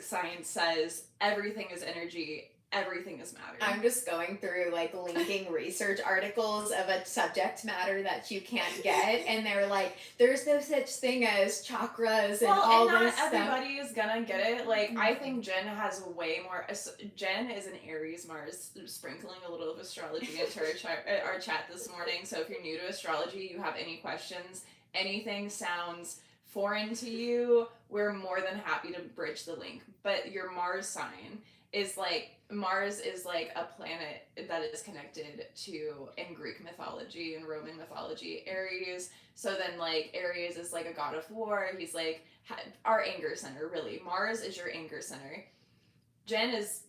science says everything is energy, everything is matter. I'm just going through like linking research articles of a subject matter that you can't get, and they're like, there's no such thing as chakras and all and this not stuff. Everybody is gonna get it. Like, I think Jen has way more. Jen is an Aries Mars, sprinkling a little of astrology into our chat this morning. So if you're new to astrology, you have any questions, anything sounds foreign to you, we're more than happy to bridge the link. But your Mars sign is like, Mars is like a planet that is connected to, in Greek mythology and Roman mythology, Aries. So then like Aries is like a god of war. He's like our anger center, really. Mars is your anger center. Jen is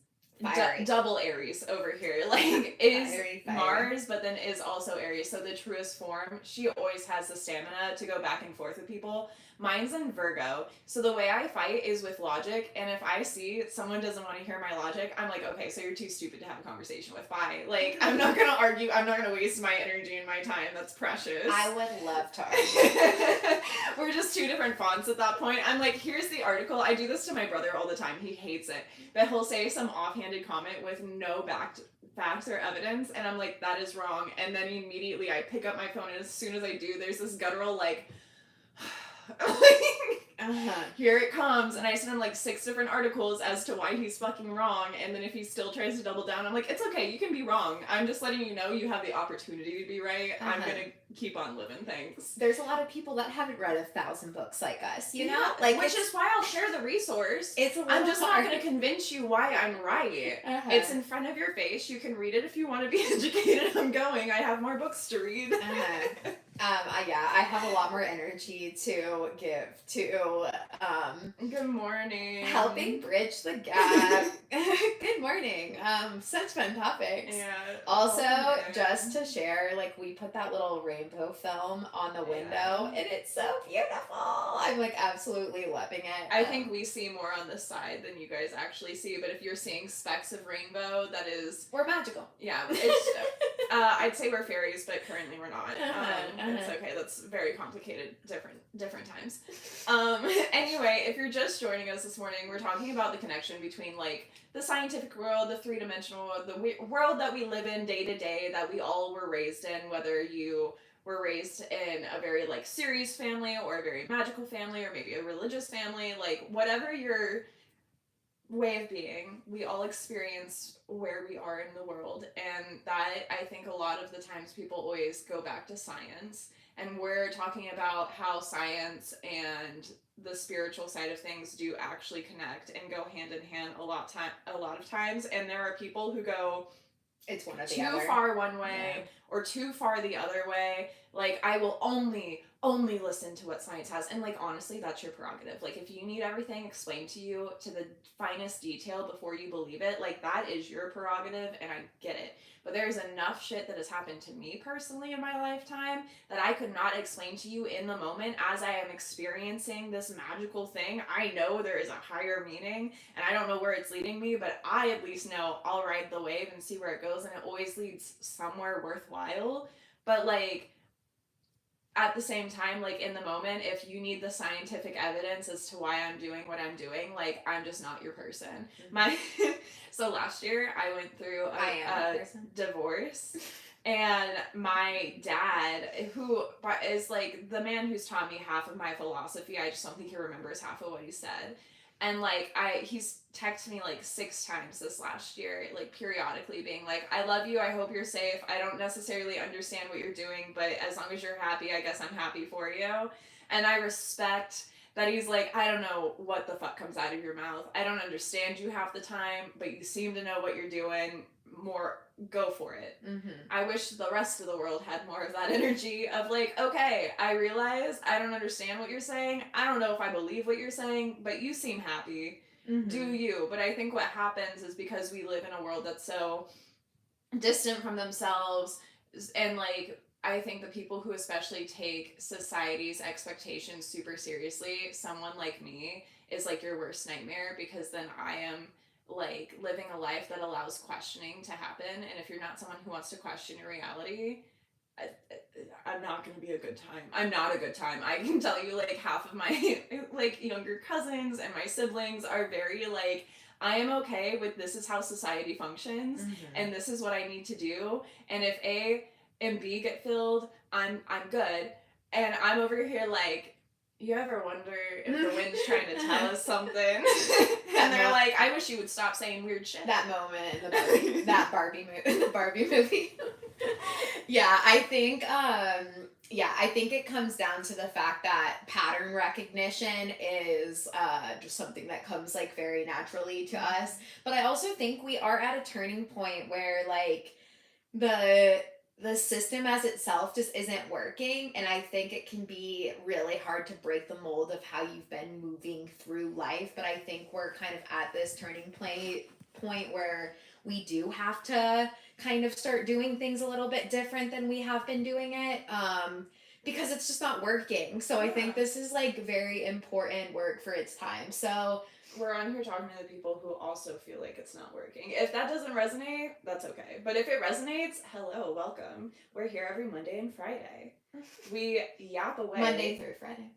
double Aries over here. Like is fiery. Mars, but then is also Aries. So the truest form, she always has the stamina to go back and forth with people. Mine's in Virgo. So the way I fight is with logic, and if I see someone doesn't want to hear my logic, I'm like, okay, so you're too stupid to have a conversation with. Bye. Like, I'm not gonna argue. I'm not gonna waste my energy and my time. That's precious. I would love to argue. We're just two different fonts at that point. I'm like, here's the article. I do this to my brother all the time. He hates it. But he'll say some offhanded comment with no facts or evidence, and I'm like, that is wrong. And then immediately I pick up my phone, and as soon as I do, there's this guttural like here it comes, and I send him like 6 different articles as to why he's fucking wrong, and then if he still tries to double down, I'm like, it's okay, you can be wrong. I'm just letting you know you have the opportunity to be right. I'm gonna keep on living things. There's a lot of people that haven't read 1,000 books like us, you know? Yeah, Like, which is why I'll share the resource. It's a I'm just hard. not gonna convince you why I'm right. It's in front of your face. You can read it if you want to be educated. I'm going. I have more books to read. I have a lot more energy to give to Good morning. helping bridge the gap. Good morning. Such fun topics. Yeah. Also, just to share, like, we put that little rainbow film on the window, and it's so beautiful. I'm like absolutely loving it. I think we see more on the side than you guys actually see, but if you're seeing specks of rainbow, that is, we're magical. yeah. It's I'd say we're fairies, but currently we're not. It's okay. That's very complicated. Different times. Anyway, if you're just joining us this morning, we're talking about the connection between like the scientific world, the 3-dimensional world, the world that we live in day to day, that we all were raised in, whether you were raised in a very like serious family or a very magical family or maybe a religious family, like whatever your way of being, we all experience where we are in the world. And that, I think a lot of the times people always go back to science, and we're talking about how science and the spiritual side of things do actually connect and go hand in hand a lot of times. And there are people who go, it's one of the too other. far one way or too far the other way. Like, I will only listen to what science has. And like, honestly, that's your prerogative. Like, if you need everything explained to you to the finest detail before you believe it, like, that is your prerogative, and I get it. But there's enough shit that has happened to me personally in my lifetime that I could not explain to you in the moment as I am experiencing this magical thing. I know there is a higher meaning, and I don't know where it's leading me, but I at least know I'll ride the wave and see where it goes, and it always leads somewhere worthwhile. But like, at the same time, like in the moment, if you need the scientific evidence as to why I'm doing what I'm doing, like, I'm just not your person. So last year I went through a divorce, and my dad, who is like the man who's taught me half of my philosophy, I just don't think he remembers half of what he said. And like, he's texted me like 6 times this last year, like periodically being like, I love you, I hope you're safe, I don't necessarily understand what you're doing, but as long as you're happy, I guess I'm happy for you. And I respect that he's like, I don't know what the fuck comes out of your mouth, I don't understand you half the time, but you seem to know what you're doing, more, go for it. I wish the rest of the world had more of that energy of like, okay, I realize I don't understand what you're saying, I don't know if I believe what you're saying, but you seem happy, do you. But I think what happens is because we live in a world that's so distant from themselves, and like, I think the people who especially take society's expectations super seriously, someone like me is like your worst nightmare, because then I am like living a life that allows questioning to happen, and if you're not someone who wants to question your reality, I'm not going to be a good time. I'm not a good time. I can tell you, like, half of my like younger cousins and my siblings are very like, I am okay with this is how society functions, and this is what I need to do, and if A and B get filled, I'm good. And I'm over here like, you ever wonder if the wind's trying to tell us something? And they're like, I wish you would stop saying weird shit. That moment in the Barbie movie. Yeah, I think it comes down to the fact that pattern recognition is just something that comes like very naturally to us. But I also think we are at a turning point where like the system as itself just isn't working, and I think it can be really hard to break the mold of how you've been moving through life. But I think we're kind of at this turning point where we do have to kind of start doing things a little bit different than we have been doing it. because it's just not working. So I think Yeah. this is like very important work for its time. So We're on here talking to the people who also feel like it's not working. If that doesn't resonate, that's okay. But if it resonates, hello, welcome. We're here every Monday and Friday. We yap away. Monday through Friday.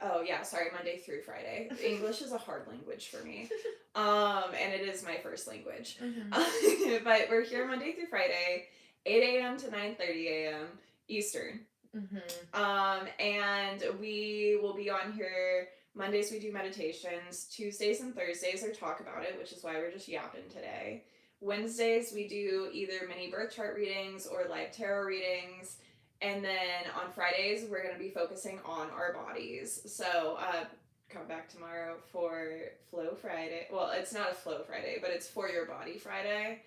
Oh yeah, sorry, Monday through Friday. English is a hard language for me. And it is my first language. Mm-hmm. But we're here Monday through Friday, 8 a.m. to 9:30 a.m. Eastern. And we will be on here. Mondays we do meditations. Tuesdays and Thursdays are talk about it, which is why we're just yapping today. Wednesdays we do either mini birth chart readings or live tarot readings. And then on Fridays we're going to be focusing on our bodies. So come back tomorrow for Flow Friday. Well, it's not a Flow Friday, but it's For Your Body Friday.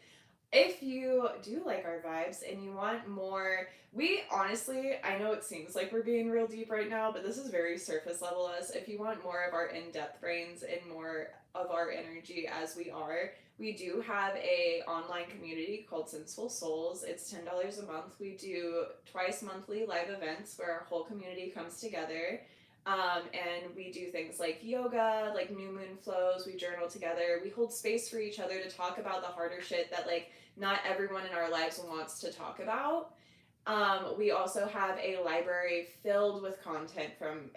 If you do like our vibes and you want more, we honestly, I know it seems like we're being real deep right now, but this is very surface level us. If you want more of our in-depth brains and more of our energy as we are, we do have a online community called Senseful Souls. It's $10 a month. We do twice monthly live events where our whole community comes together. And we do things like yoga, like new moon flows. We journal together. We hold space for each other to talk about the harder shit that like not everyone in our lives wants to talk about. We also have a library filled with content from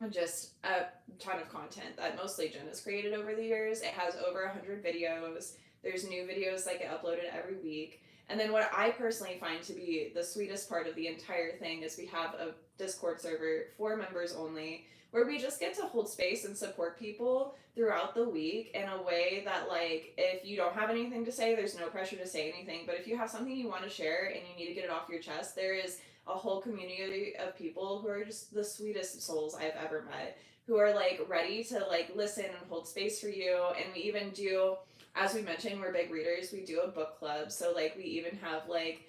just a ton of content that mostly Jen has created over the years. It has over 100 videos. There's new videos that get uploaded every week. And then what I personally find to be the sweetest part of the entire thing is we have a Discord server for members only where we just get to hold space and support people throughout the week in a way that like if you don't have anything to say, there's no pressure to say anything, but if you have something you want to share and you need to get it off your chest, there is a whole community of people who are just the sweetest souls I've ever met, who are like ready to like listen and hold space for you. And we even do, as we mentioned, we're big readers, we do a book club. So like we even have like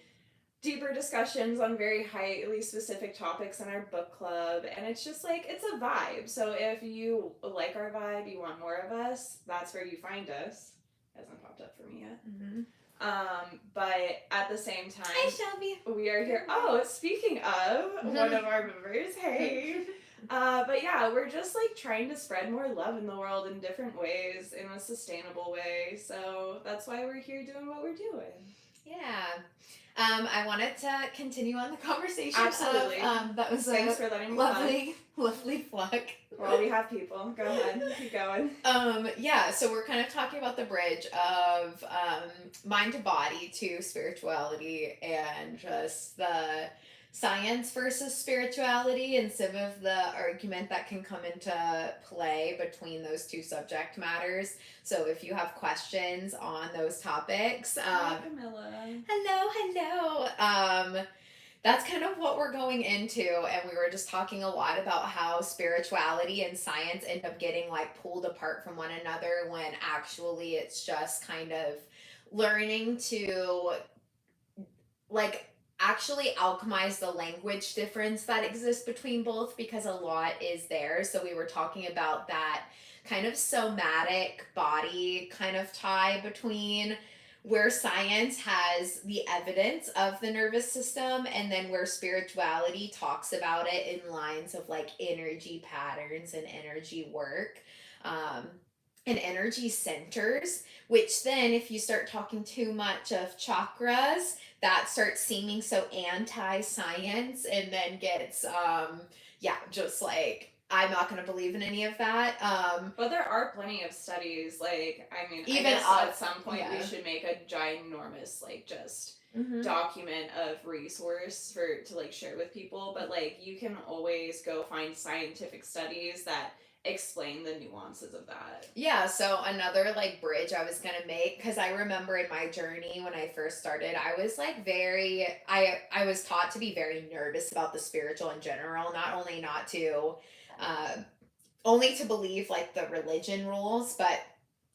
deeper discussions on very highly specific topics in our book club, and it's just like it's a vibe. So if you like our vibe, you want more of us, that's where you find us. It hasn't popped up for me yet. But at the same time, Hi, Shelby. we are here. Oh, speaking of one of our members, hey. But yeah, we're just like trying to spread more love in the world in different ways, in a sustainable way. So that's why we're here doing what we're doing. Yeah. I wanted to continue on the conversation. Absolutely. That was Thanks for letting me lovely pluck. Well, we have people. Go ahead. Keep going. Yeah, so we're kind of talking about the bridge of mind to body to spirituality and just the science versus spirituality and some of the argument that can come into play between those two subject matters. So if you have questions on those topics, Hi, Camilla. hello. That's kind of what we're going into, and we were just talking a lot about how spirituality and science end up getting like pulled apart from one another when actually it's just kind of learning to like actually alchemize the language difference that exists between both, because a lot is there. So we were talking about that kind of somatic body kind of tie between where science has the evidence of the nervous system and then where spirituality talks about it in lines of like energy patterns and energy work. And energy centers, which then if you start talking too much of chakras, that starts seeming so anti-science and then gets just like I'm not going to believe in any of that. But there are plenty of studies. Like, I mean, Even I guess up, at some point yeah. we should make a ginormous, like, just document of resource to like share with people. But like, you can always go find scientific studies that explain the nuances of that. Yeah, so another like bridge I was gonna make, because I remember in my journey when I first started, I was like I was taught to be very nervous about the spiritual in general, not only not to only to believe like the religion rules, but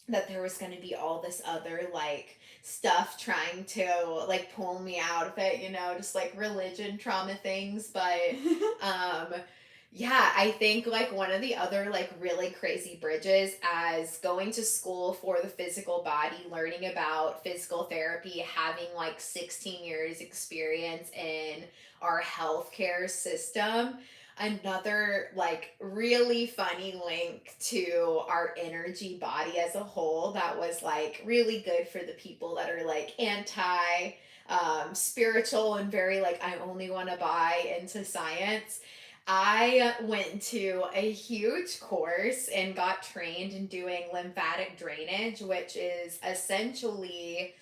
that there was going to be all this other like stuff trying to like pull me out of it, just like religion trauma things. But Yeah, I think like one of the other like really crazy bridges as going to school for the physical body, learning about physical therapy, having like 16 years experience in our healthcare system. Another like really funny link to our energy body as a whole that was like really good for the people that are like anti spiritual and very like I only want to buy into science. I went to a huge course and got trained in doing lymphatic drainage, which is essentially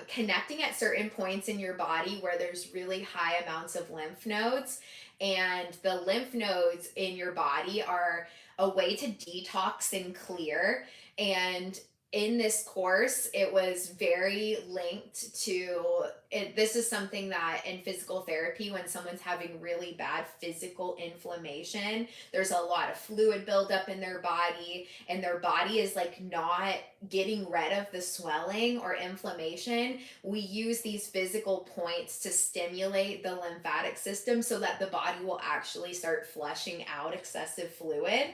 connecting at certain points in your body where there's really high amounts of lymph nodes. And the lymph nodes in your body are a way to detox and clear. And in this course, it was very linked to it. This is something that in physical therapy, when someone's having really bad physical inflammation, there's a lot of fluid buildup in their body, and their body is like not getting rid of the swelling or inflammation. We use these physical points to stimulate the lymphatic system so that the body will actually start flushing out excessive fluid.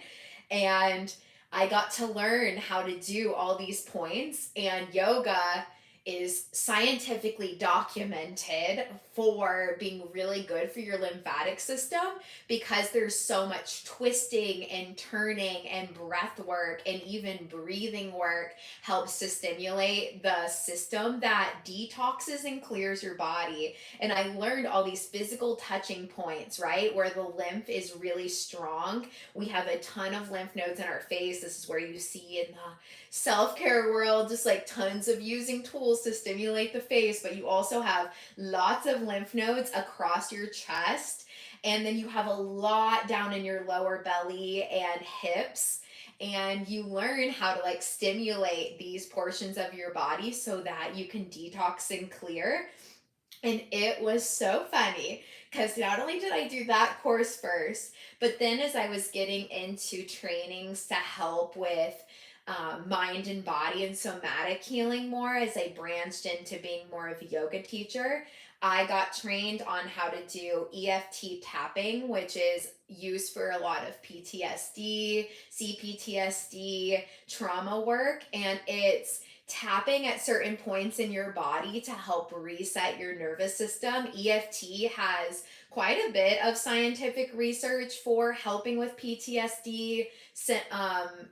And I got to learn how to do all these points, and yoga is scientifically documented for being really good for your lymphatic system because there's so much twisting and turning and breath work and even breathing work helps to stimulate the system that detoxes and clears your body. And I learned all these physical touching points, right? Where the lymph is really strong. We have a ton of lymph nodes in our face. This is where you see in the self care world just like tons of using tools to stimulate the face, but you also have lots of lymph nodes across your chest. And then you have a lot down in your lower belly and hips. And you learn how to like stimulate these portions of your body so that you can detox and clear. And it was so funny because not only did I do that course first, but then as I was getting into trainings to help with mind and body and somatic healing more, as I branched into being more of a yoga teacher, I got trained on how to do EFT tapping, which is used for a lot of PTSD, CPTSD, trauma work. And it's tapping at certain points in your body to help reset your nervous system. EFT has quite a bit of scientific research for helping with PTSD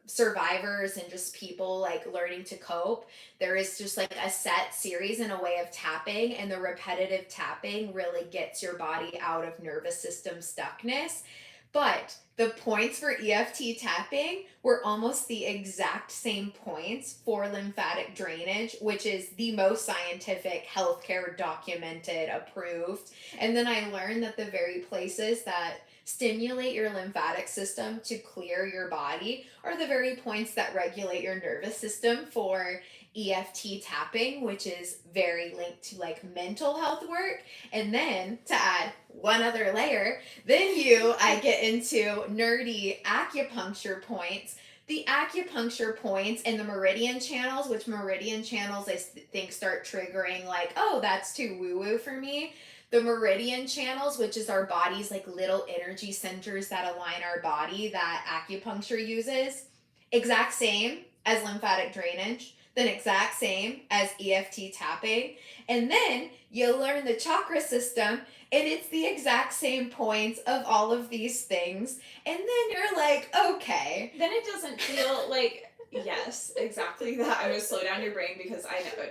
survivors and just people like learning to cope. There is just like a set series and a way of tapping, and the repetitive tapping really gets your body out of nervous system stuckness. But the points for EFT tapping were almost the exact same points for lymphatic drainage, which is the most scientific, healthcare documented, approved. And then I learned that the very places that stimulate your lymphatic system to clear your body are the very points that regulate your nervous system for EFT tapping, which is very linked to like mental health work. And then to add one other layer, I get into nerdy acupuncture points. The acupuncture points and the meridian channels, which meridian channels I think start triggering like, oh, that's too woo woo for me. The meridian channels, which is our body's like little energy centers that align our body that acupuncture uses, exact same as lymphatic drainage, then exact same as EFT tapping. And then you learn the chakra system, and it's the exact same points of all of these things. And then you're like, okay. Then it doesn't feel like, yes, exactly that. I'm going to slow down your brain because I know,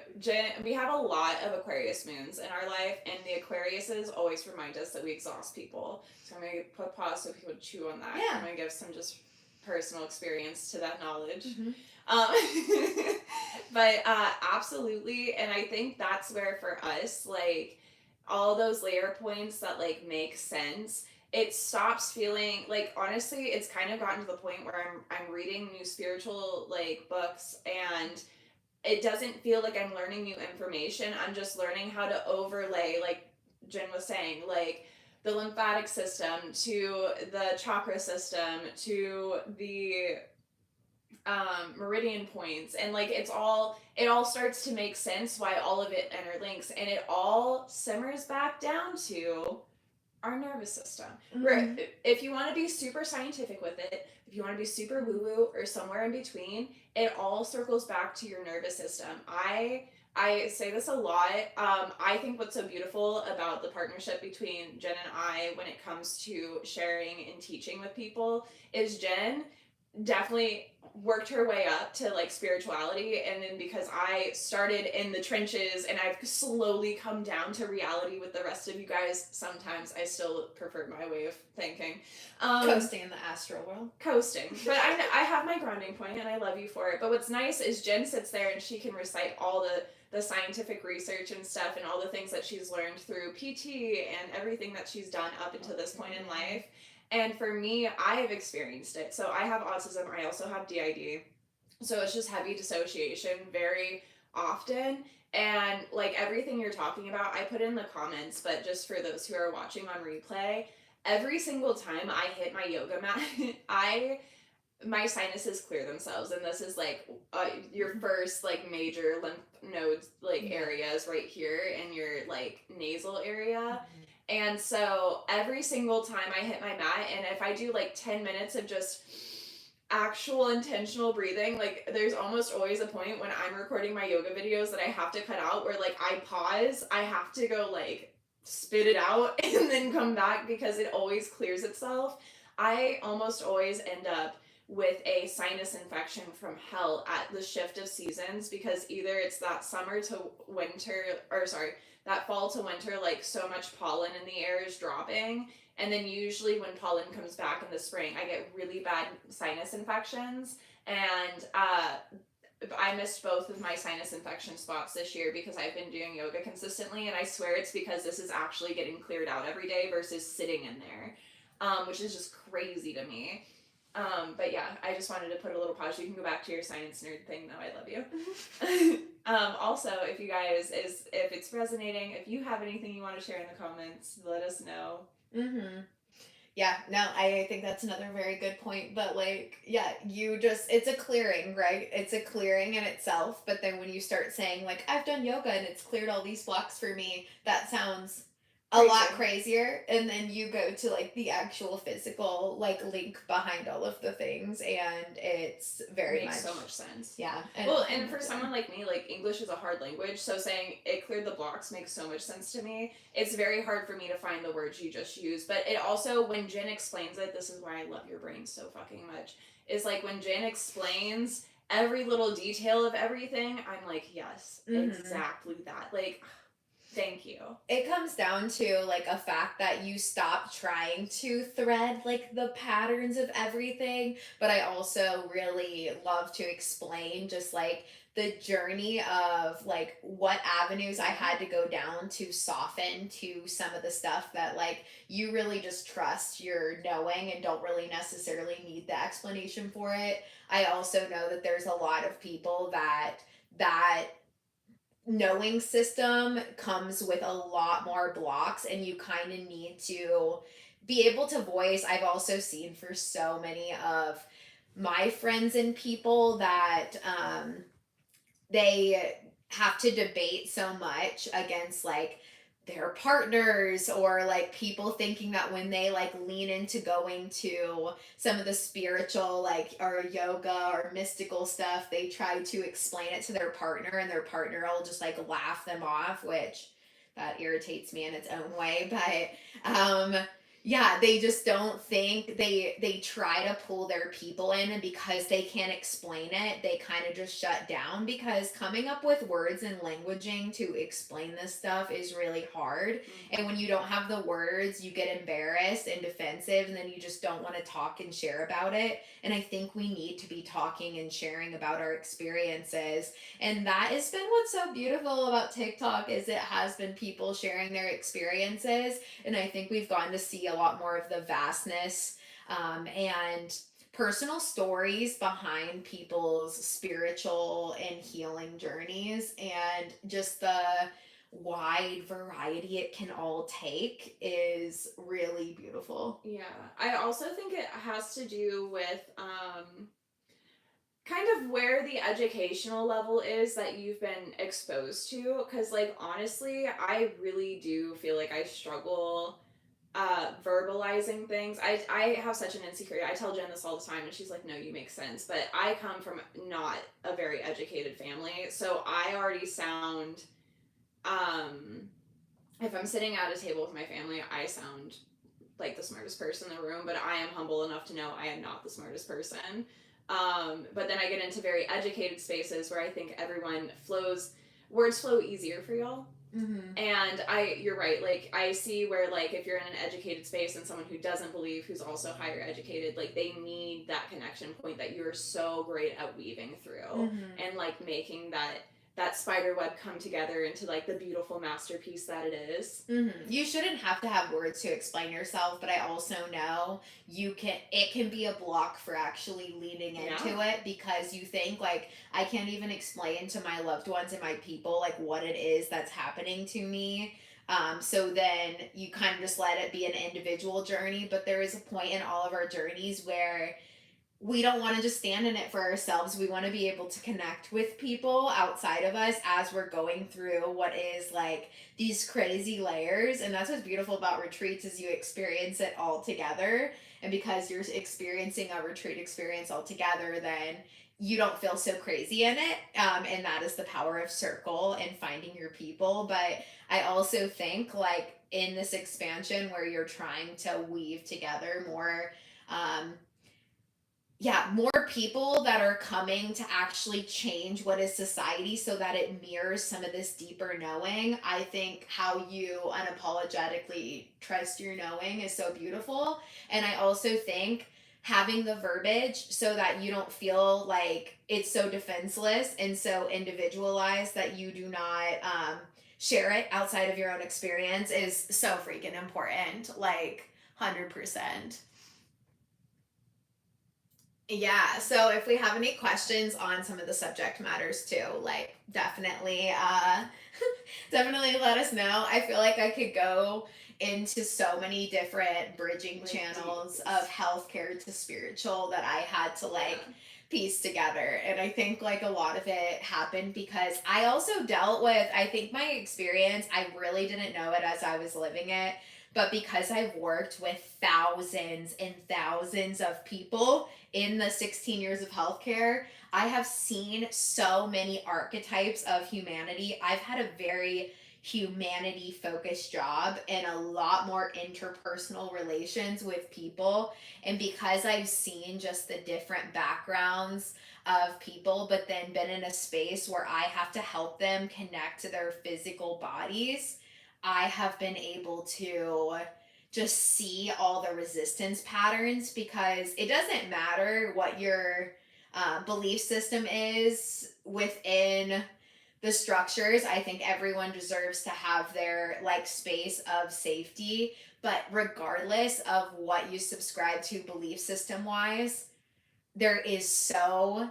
we have a lot of Aquarius moons in our life, and the Aquariuses always remind us that we exhaust people. So I'm going to put pause so people chew on that. Yeah. I'm going to give some just personal experience to that knowledge. Mm-hmm. But absolutely, and I think that's where for us, like, all those layer points that like make sense, it stops feeling like, honestly, it's kind of gotten to the point where I'm reading new spiritual like books, and it doesn't feel like I'm learning new information. I'm just learning how to overlay, like Jen was saying, like the lymphatic system to the chakra system to the meridian points, and like it all starts to make sense why all of it interlinks, and it all simmers back down to our nervous system. Where Mm-hmm. if you want to be super scientific with it, if you want to be super woo woo or somewhere in between, it all circles back to your nervous system. I say this a lot. I think what's so beautiful about the partnership between Jen and I when it comes to sharing and teaching with people is Jen definitely worked her way up to like spirituality, and then because I started in the trenches and I've slowly come down to reality with the rest of you guys, sometimes I still prefer my way of thinking. Coasting in the astral world. Coasting, but I have my grounding point and I love you for it. But what's nice is Jen sits there and she can recite all the scientific research and stuff and all the things that she's learned through PT and everything that she's done up until this point in life. And for me, I have experienced it. So I have autism, I also have DID. So it's just heavy dissociation very often. And like everything you're talking about, I put in the comments, but just for those who are watching on replay, every single time I hit my yoga mat, I my sinuses clear themselves, and this is like your first like major lymph nodes like areas right here in your like nasal area. And so every single time I hit my mat, and if I do like 10 minutes of just actual intentional breathing, like there's almost always a point when I'm recording my yoga videos that I have to cut out where like I pause, I have to go like spit it out and then come back because it always clears itself. I almost always end up with a sinus infection from hell at the shift of seasons because either it's that summer to winter, or sorry, that fall to winter, like so much pollen in the air is dropping. And then usually when pollen comes back in the spring, I get really bad sinus infections. And I missed both of my sinus infection spots this year because I've been doing yoga consistently. And I swear it's because this is actually getting cleared out every day versus sitting in there, which is just crazy to me. But yeah, I just wanted to put a little pause. You can go back to your science nerd thing though. I love you. Also, if you guys if it's resonating, if you have anything you want to share in the comments, let us know. Mm-hmm. Yeah, no, I think that's another very good point. But like, yeah, it's a clearing, right? It's a clearing in itself. But then when you start saying, like, I've done yoga and it's cleared all these blocks for me, that sounds a lot crazier. And then you go to like the actual physical, like, link behind all of the things. And it's very Makes much so much sense. Yeah. And for someone like me, like English is a hard language, so saying it cleared the blocks makes so much sense to me. It's very hard for me to find the words you just used, but it also, when Jen explains it, this is why I love your brain so fucking much, is like when Jen explains every little detail of everything, I'm like, yes, exactly that. Like, thank you. It comes down to like a fact that you stop trying to thread like the patterns of everything, but I also really love to explain just like the journey of like what avenues I had to go down to soften to some of the stuff that like you really just trust your knowing and don't really necessarily need the explanation for it. I also know that there's a lot of people that knowing system comes with a lot more blocks, and you kind of need to be able to voice. I've also seen for so many of my friends and people that they have to debate so much against like their partners, or like people thinking that when they like lean into going to some of the spiritual like or yoga or mystical stuff, they try to explain it to their partner and their partner will just like laugh them off, which that irritates me in its own way. But yeah, they just don't think, they try to pull their people in, and because they can't explain it, they kind of just shut down, because coming up with words and languaging to explain this stuff is really hard. And when you don't have the words, you get embarrassed and defensive, and then you just don't want to talk and share about it. And I think we need to be talking and sharing about our experiences, and that has been what's so beautiful about TikTok, is it has been people sharing their experiences. And I think we've gotten to see a lot more of the vastness and personal stories behind people's spiritual and healing journeys, and just the wide variety it can all take is really beautiful. Yeah, I also think it has to do with kind of where the educational level is that you've been exposed to, because like honestly I really do feel like I struggle verbalizing things. I have such an insecurity. I tell Jen this all the time, and she's like, no, you make sense. But I come from not a very educated family. So I already sound, um, if I'm sitting at a table with my family, I sound like the smartest person in the room, but I am humble enough to know I am not the smartest person. But then I get into very educated spaces where I think everyone flows, words flow easier for y'all. Mm-hmm. And you're right. Like I see where like if you're in an educated space and someone who doesn't believe, who's also higher educated, like they need that connection point that you're so great at weaving through Mm-hmm. and like making that spider web come together into like the beautiful masterpiece that it is. Mm-hmm. You shouldn't have to have words to explain yourself, but I also know it can be a block for actually leaning into Yeah. it because you think like I can't even explain to my loved ones and my people like what it is that's happening to me. So then you kind of just let it be an individual journey, but there is a point in all of our journeys where we don't want to just stand in it for ourselves. We want to be able to connect with people outside of us as we're going through what is like these crazy layers. And that's what's beautiful about retreats is you experience it all together. And because you're experiencing a retreat experience all together, then you don't feel so crazy in it. And that is the power of circle and finding your people. But I also think like in this expansion where you're trying to weave together more um, more people that are coming to actually change what is society so that it mirrors some of this deeper knowing. I think how you unapologetically trust your knowing is so beautiful. And I also think having the verbiage so that you don't feel like it's so defenseless and so individualized that you do not share it outside of your own experience is so freaking important. Like, 100%. Yeah, so if we have any questions on some of the subject matters too, like definitely definitely let us know. I feel like I could go into so many different bridging Like channels of healthcare to spiritual that I had to like yeah. piece together. And I think like a lot of it happened because I also dealt with, I think my experience, I really didn't know it as I was living it. But because I've worked with thousands and thousands of people in the 16 years of healthcare, I have seen so many archetypes of humanity. I've had a very humanity focused job and a lot more interpersonal relations with people. And because I've seen just the different backgrounds of people, but then been in a space where I have to help them connect to their physical bodies, I have been able to just see all the resistance patterns because it doesn't matter what your belief system is within the structures. I think everyone deserves to have their like space of safety, but regardless of what you subscribe to belief system wise, there is so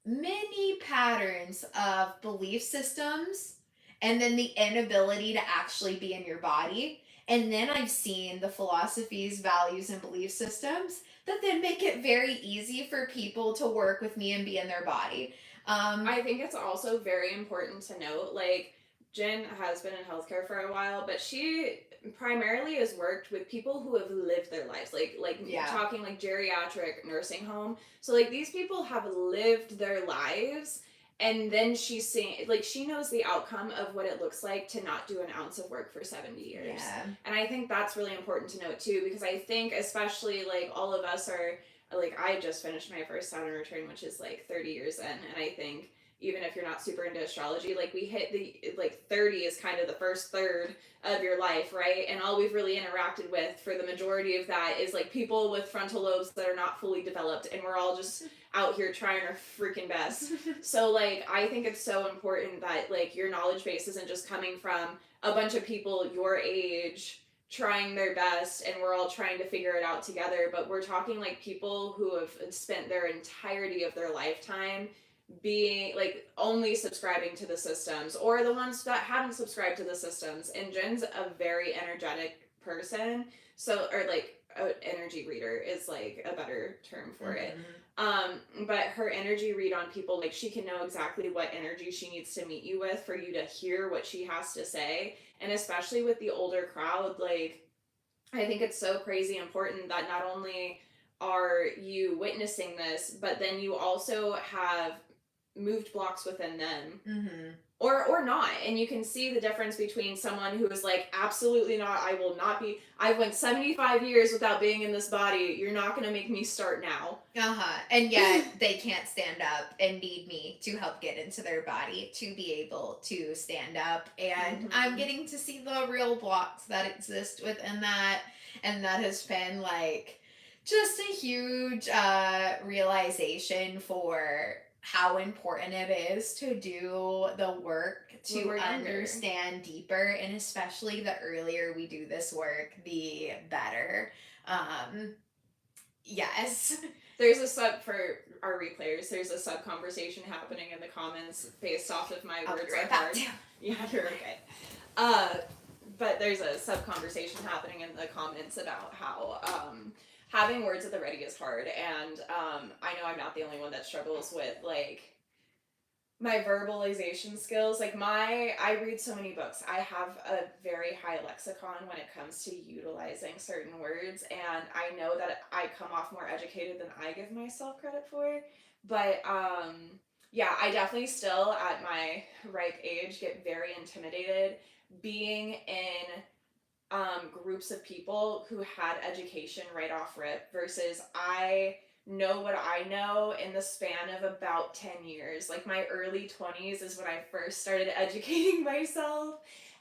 many patterns of belief systems and then the inability to actually be in your body. And then I've seen the philosophies, values, and belief systems that then make it very easy for people to work with me and be in their body. I think it's also very important to note, like, Jen has been in healthcare for a while, but she primarily has worked with people who have lived their lives, like Yeah. talking like geriatric nursing home. So like these people have lived their lives, and then she's saying like she knows the outcome of what it looks like to not do an ounce of work for 70 years. Yeah. And I think that's really important to note too, because I think especially like all of us are like I just finished my first Saturn return, which is like 30 years in, and I think even if you're not super into astrology, like we hit the like 30 is kind of the first third of your life, right? And all we've really interacted with for the majority of that is like people with frontal lobes that are not fully developed, and we're all just out here trying our freaking best. So like I think it's so important that like your knowledge base isn't just coming from a bunch of people your age trying their best and we're all trying to figure it out together, but we're talking like people who have spent their entirety of their lifetime being like only subscribing to the systems, or the ones that haven't subscribed to the systems. And Jen's a very energetic person, so or like an energy reader is like a better term for it. But her energy read on people, like she can know exactly what energy she needs to meet you with for you to hear what she has to say. And especially with the older crowd, like I think it's so crazy important that not only are you witnessing this, but then you also have moved blocks within them, Mm-hmm. or not, and you can see the difference between someone who is like, absolutely not, I will not be, I went 75 years without being in this body, you're not going to make me start now. Uh-huh. And yet they can't stand up and need me to help get into their body to be able to stand up. And I'm getting to see the real blocks that exist within that. And that has been like just a huge realization for how important it is to do the work to understand deeper. And especially the earlier we do this work, the better. Yes. There's a sub, for our replayers, there's a sub conversation happening in the comments based off of my words right are hard. Yeah, you're okay. But there's a sub conversation happening in the comments about how having words at the ready is hard, and I know I'm not the only one that struggles with like my verbalization skills. Like I read so many books. I have a very high lexicon when it comes to utilizing certain words, and I know that I come off more educated than I give myself credit for. But yeah, I definitely still at my ripe age get very intimidated being in groups of people who had education right off rip versus I know what I know in the span of about 10 years. Like my early 20s is when I first started educating myself.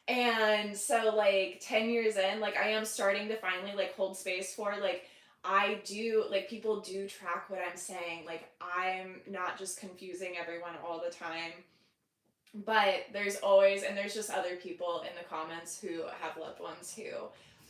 And so like 10 years in, like I am starting to finally like hold space for like I do, like people do track what I'm saying. Like I'm not just confusing everyone all the time. But there's always, and there's just other people in the comments who have loved ones who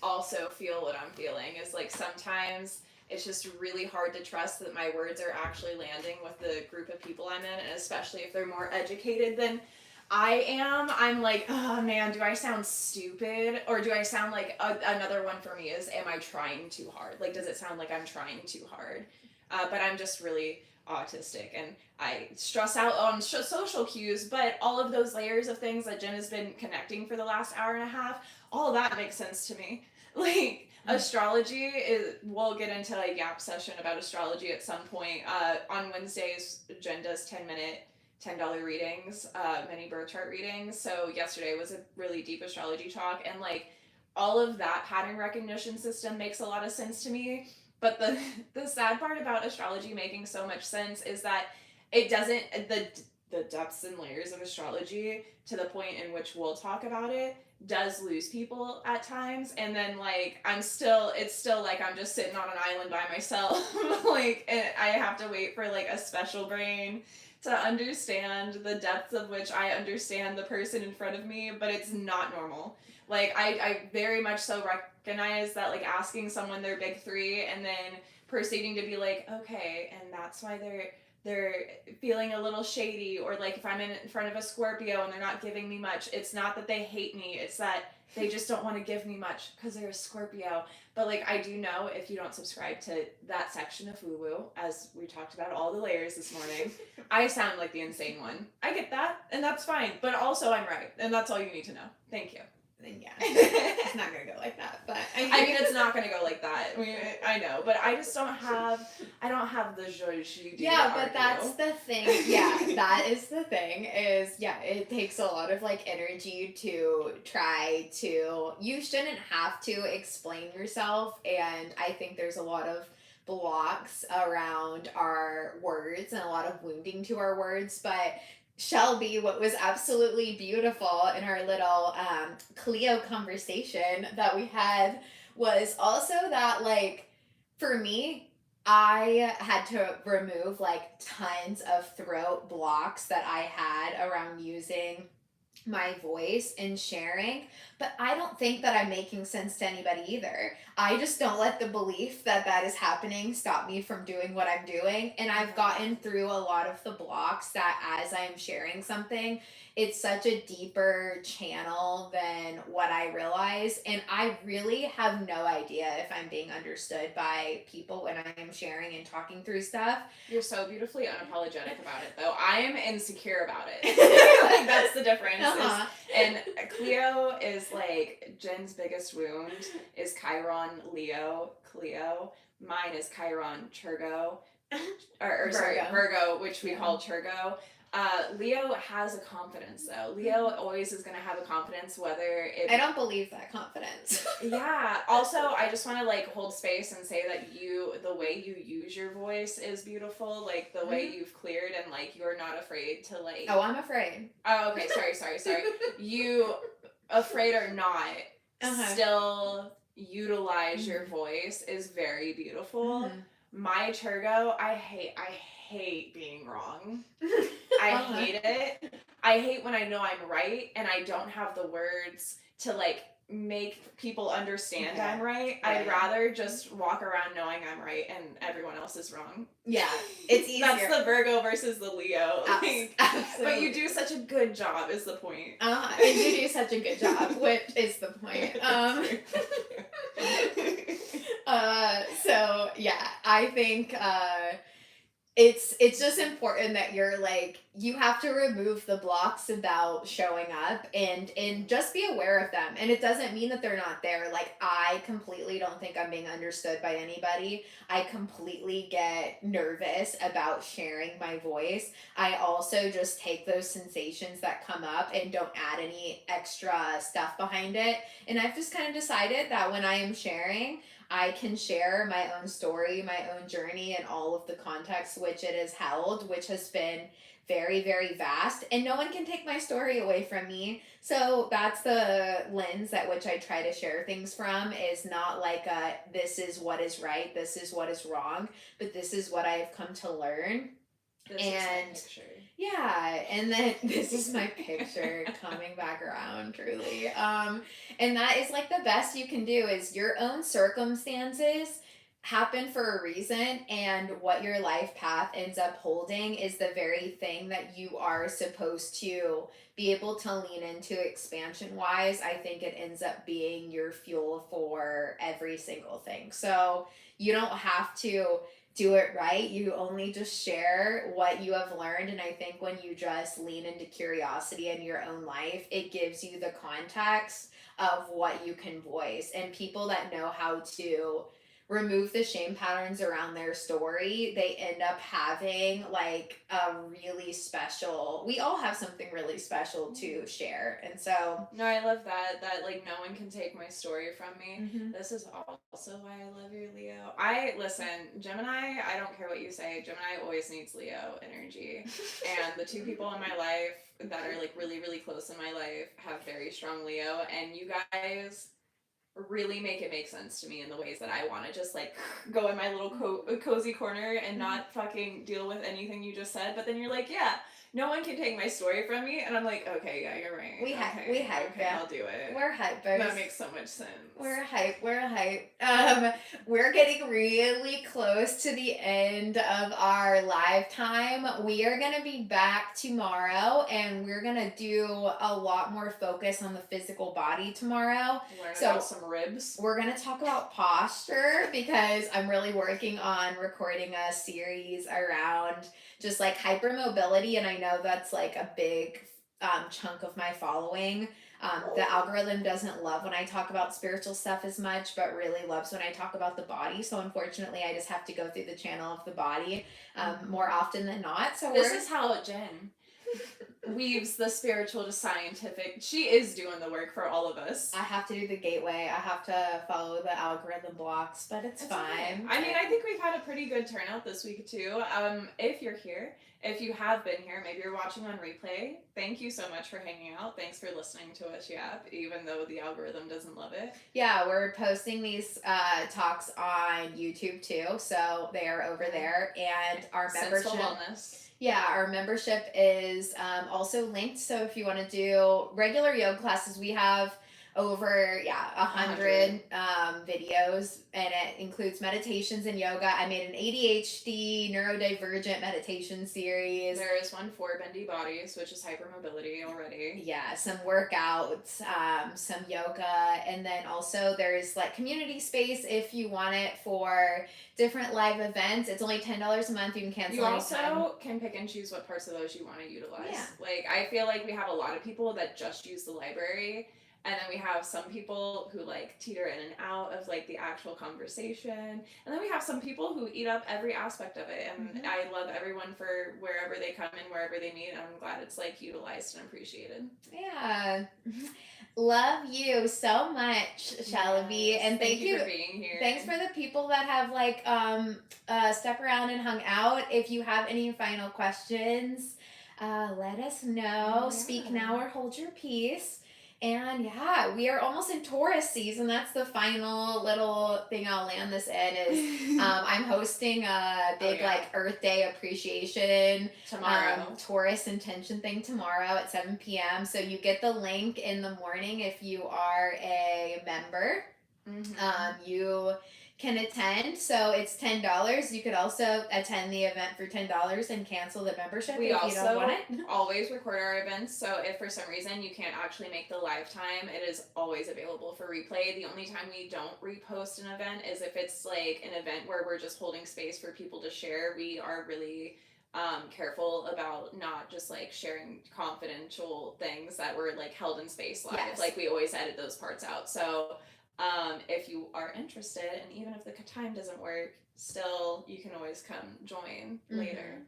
also feel what I'm feeling. Is like sometimes it's just really hard to trust that my words are actually landing with the group of people I'm in, and especially if they're more educated than I am. I'm like, oh man, do I sound stupid? Or do I sound like another one for me is, am I trying too hard? Like, does it sound like I'm trying too hard? But I'm just really autistic and I stress out on social cues, but all of those layers of things that Jen has been connecting for the last hour and a half, all of that makes sense to me. Like astrology is, we'll get into a gap session about astrology at some point. On Wednesdays, Jen does 10-minute $10 readings, mini birth chart readings. So yesterday was a really deep astrology talk, and like all of that pattern recognition system makes a lot of sense to me. But the sad part about astrology making so much sense is that it doesn't, the depths and layers of astrology to the point in which we'll talk about it does lose people at times. And then like it's still like I'm just sitting on an island by myself. Like I have to wait for like a special brain to understand the depths of which I understand the person in front of me, but it's not normal. Like I very much so recognize that like asking someone their big three and then proceeding to be like, okay, and that's why they're feeling a little shady, or like if I'm in front of a Scorpio and they're not giving me much, it's not that they hate me, it's that they just don't want to give me much because they're a Scorpio. But like I do know, if you don't subscribe to that section of woo woo, as we talked about all the layers this morning, I sound like the insane one. I get that, and that's fine. But also I'm right, and that's all you need to know. Thank you. Then yeah, it's not gonna go like that. But I mean, it's not gonna go like that. I mean, I know, but I just don't have. I don't have the zhuzh you do. Yeah, but that's the thing. Yeah, that is the thing. Is yeah, it takes a lot of like energy to try to. You shouldn't have to explain yourself, and I think there's a lot of blocks around our words and a lot of wounding to our words, but Shelby, what was absolutely beautiful in our little Cleo conversation that we had was also that, like, for me, I had to remove like tons of throat blocks that I had around using my voice and sharing, but I don't think that I'm making sense to anybody either. I just don't let the belief that that is happening stop me from doing what I'm doing. And I've gotten through a lot of the blocks that as I'm sharing something, it's such a deeper channel than what I realize. And I really have no idea if I'm being understood by people when I am sharing and talking through stuff. You're so beautifully unapologetic about it, though. I am insecure about it. Like, that's the difference. Uh-huh. And Cleo is like Jen's biggest wound is Chiron, Leo, Cleo. Mine is Chiron, Turgo, or sorry, Virgo. Virgo, which we Yeah. call Turgo. Leo has a confidence though. Leo always is going to have a confidence whether it. I don't believe that confidence. Yeah. Also, I just want to like hold space and say that the way you use your voice is beautiful. Like the way you've cleared and like you're not afraid to like. Oh, I'm afraid. Oh, okay. Sorry. You, afraid or not, still utilize your voice is very beautiful. My Turgo, I hate being wrong. I hate it. I hate when I know I'm right and I don't have the words to like make people understand I'm right. I'd rather just walk around knowing I'm right and everyone else is wrong. Yeah, it's easier. That's the Virgo versus the Leo. Absolutely. But you do such a good job is the point. And you do such a good job, which is the point. So yeah, I think it's just important that you're like, you have to remove the blocks about showing up and just be aware of them. And it doesn't mean that they're not there. Like, I completely don't think I'm being understood by anybody. I completely get nervous about sharing my voice. I also just take those sensations that come up and don't add any extra stuff behind it. And I've just kind of decided that when I am sharing, I can share my own story, my own journey, and all of the context which it has held, which has been very, very vast. And no one can take my story away from me. So that's the lens at which I try to share things from, is not like this is what is right, this is what is wrong, but this is what I have come to learn. This is my picture. Yeah, and then this is my picture coming back around, truly. And that is like the best you can do, is your own circumstances happen for a reason, and what your life path ends up holding is the very thing that you are supposed to be able to lean into expansion wise. I think it ends up being your fuel for every single thing. So you don't have to do it right. You only just share what you have learned. And I think when you just lean into curiosity in your own life, it gives you the context of what you can voice. And people that know how to remove the shame patterns around their story, they end up having like a really special, we all have something really special to share. And so no, I love that like no one can take my story from me. This is also why I love your Leo. Listen, Gemini, I don't care what you say, Gemini always needs Leo energy. And the two people in my life that are like really, really close in my life have very strong Leo, and you guys really make it make sense to me in the ways that I want to just like go in my little cozy corner and not fucking deal with anything you just said. But then you're like, yeah, no one can take my story from me, and I'm like, okay, yeah, you're right. We hype, okay, I'll do it. We're hypers. That makes so much sense. We're hype. We're getting really close to the end of our live time. We are gonna be back tomorrow, and we're gonna do a lot more focus on the physical body tomorrow. Learn about some ribs. We're gonna talk about posture, because I'm really working on recording a series around just like hypermobility, and I know that's like a big chunk of my following. The algorithm doesn't love when I talk about spiritual stuff as much, but really loves when I talk about the body. So unfortunately, I just have to go through the channel of the body more often than not. So this is how Jen weaves the spiritual to scientific. She is doing the work for all of us. I have to do the gateway. I have to follow the algorithm blocks, but it's fine. Okay. I mean, I think we've had a pretty good turnout this week too. If you're here, if you have been here, maybe you're watching on replay, thank you so much for hanging out. Thanks for listening to us yap, even though the algorithm doesn't love it. Yeah, we're posting these talks on YouTube too, so they are over there. And our membership, wellness. Yeah, our membership is also linked. So if you want to do regular yoga classes, we have over 100 videos, and it includes meditations and yoga. I made an ADHD neurodivergent meditation series. There is one for bendy bodies, which is hypermobility already. Yeah, some workouts, some yoga, and then also there's like community space if you want it for different live events. It's only $10 a month. You can cancel You anytime. also can pick and choose what parts of those you want to utilize. Yeah. Like, I feel like we have a lot of people that just use the library, and then we have some people who like teeter in and out of like the actual conversation, and then we have some people who eat up every aspect of it. And I love everyone for wherever they come and wherever they meet, and I'm glad it's like utilized and appreciated. Yeah. Love you so much, Shelby. Yes, and thank you for being here. Thanks for the people that have like stuck around and hung out. If you have any final questions, let us know. Speak now or hold your peace. And yeah, we are almost in Taurus season. That's the final little thing I'll land this in is I'm hosting a big like Earth Day appreciation tomorrow. Taurus intention thing tomorrow at 7 p.m. So you get the link in the morning if you are a member. You can attend, so it's $10. You could also attend the event for $10 and cancel the membership we if you don't want it. Always record our events, so if for some reason you can't actually make the live time, it is always available for replay. The only time we don't repost an event is if it's like an event where we're just holding space for people to share. We are really careful about not just like sharing confidential things that were like held in space live. Yes. Like we always edit those parts out. So if you are interested, and even if the time doesn't work, still you can always come join later.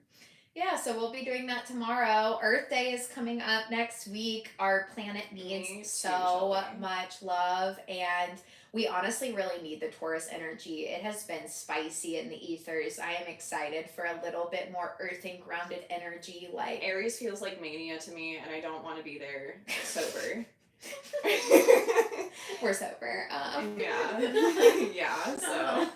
Yeah, so we'll be doing that tomorrow. Earth Day is coming up next week. Our planet needs so much love, and we honestly really need the Taurus energy. It has been spicy in the ethers. I am excited for a little bit more earthing, grounded energy. Like Aries feels like mania to me, and I don't want to be there sober. We're sober. Yeah. So.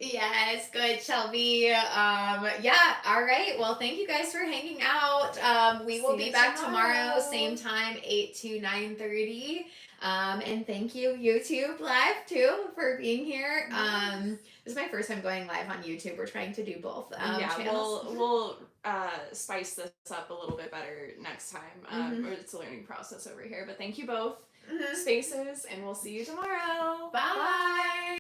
Yes, good, Shelby. Yeah, all right. Well, thank you guys for hanging out. We will be back tomorrow, same time, 8 to 9:30. And thank you, YouTube Live, too, for being here. This is my first time going live on YouTube. We're trying to do both channels. We'll spice this up a little bit better next time. It's a learning process over here. But thank you both, Spaces, and we'll see you tomorrow. Bye.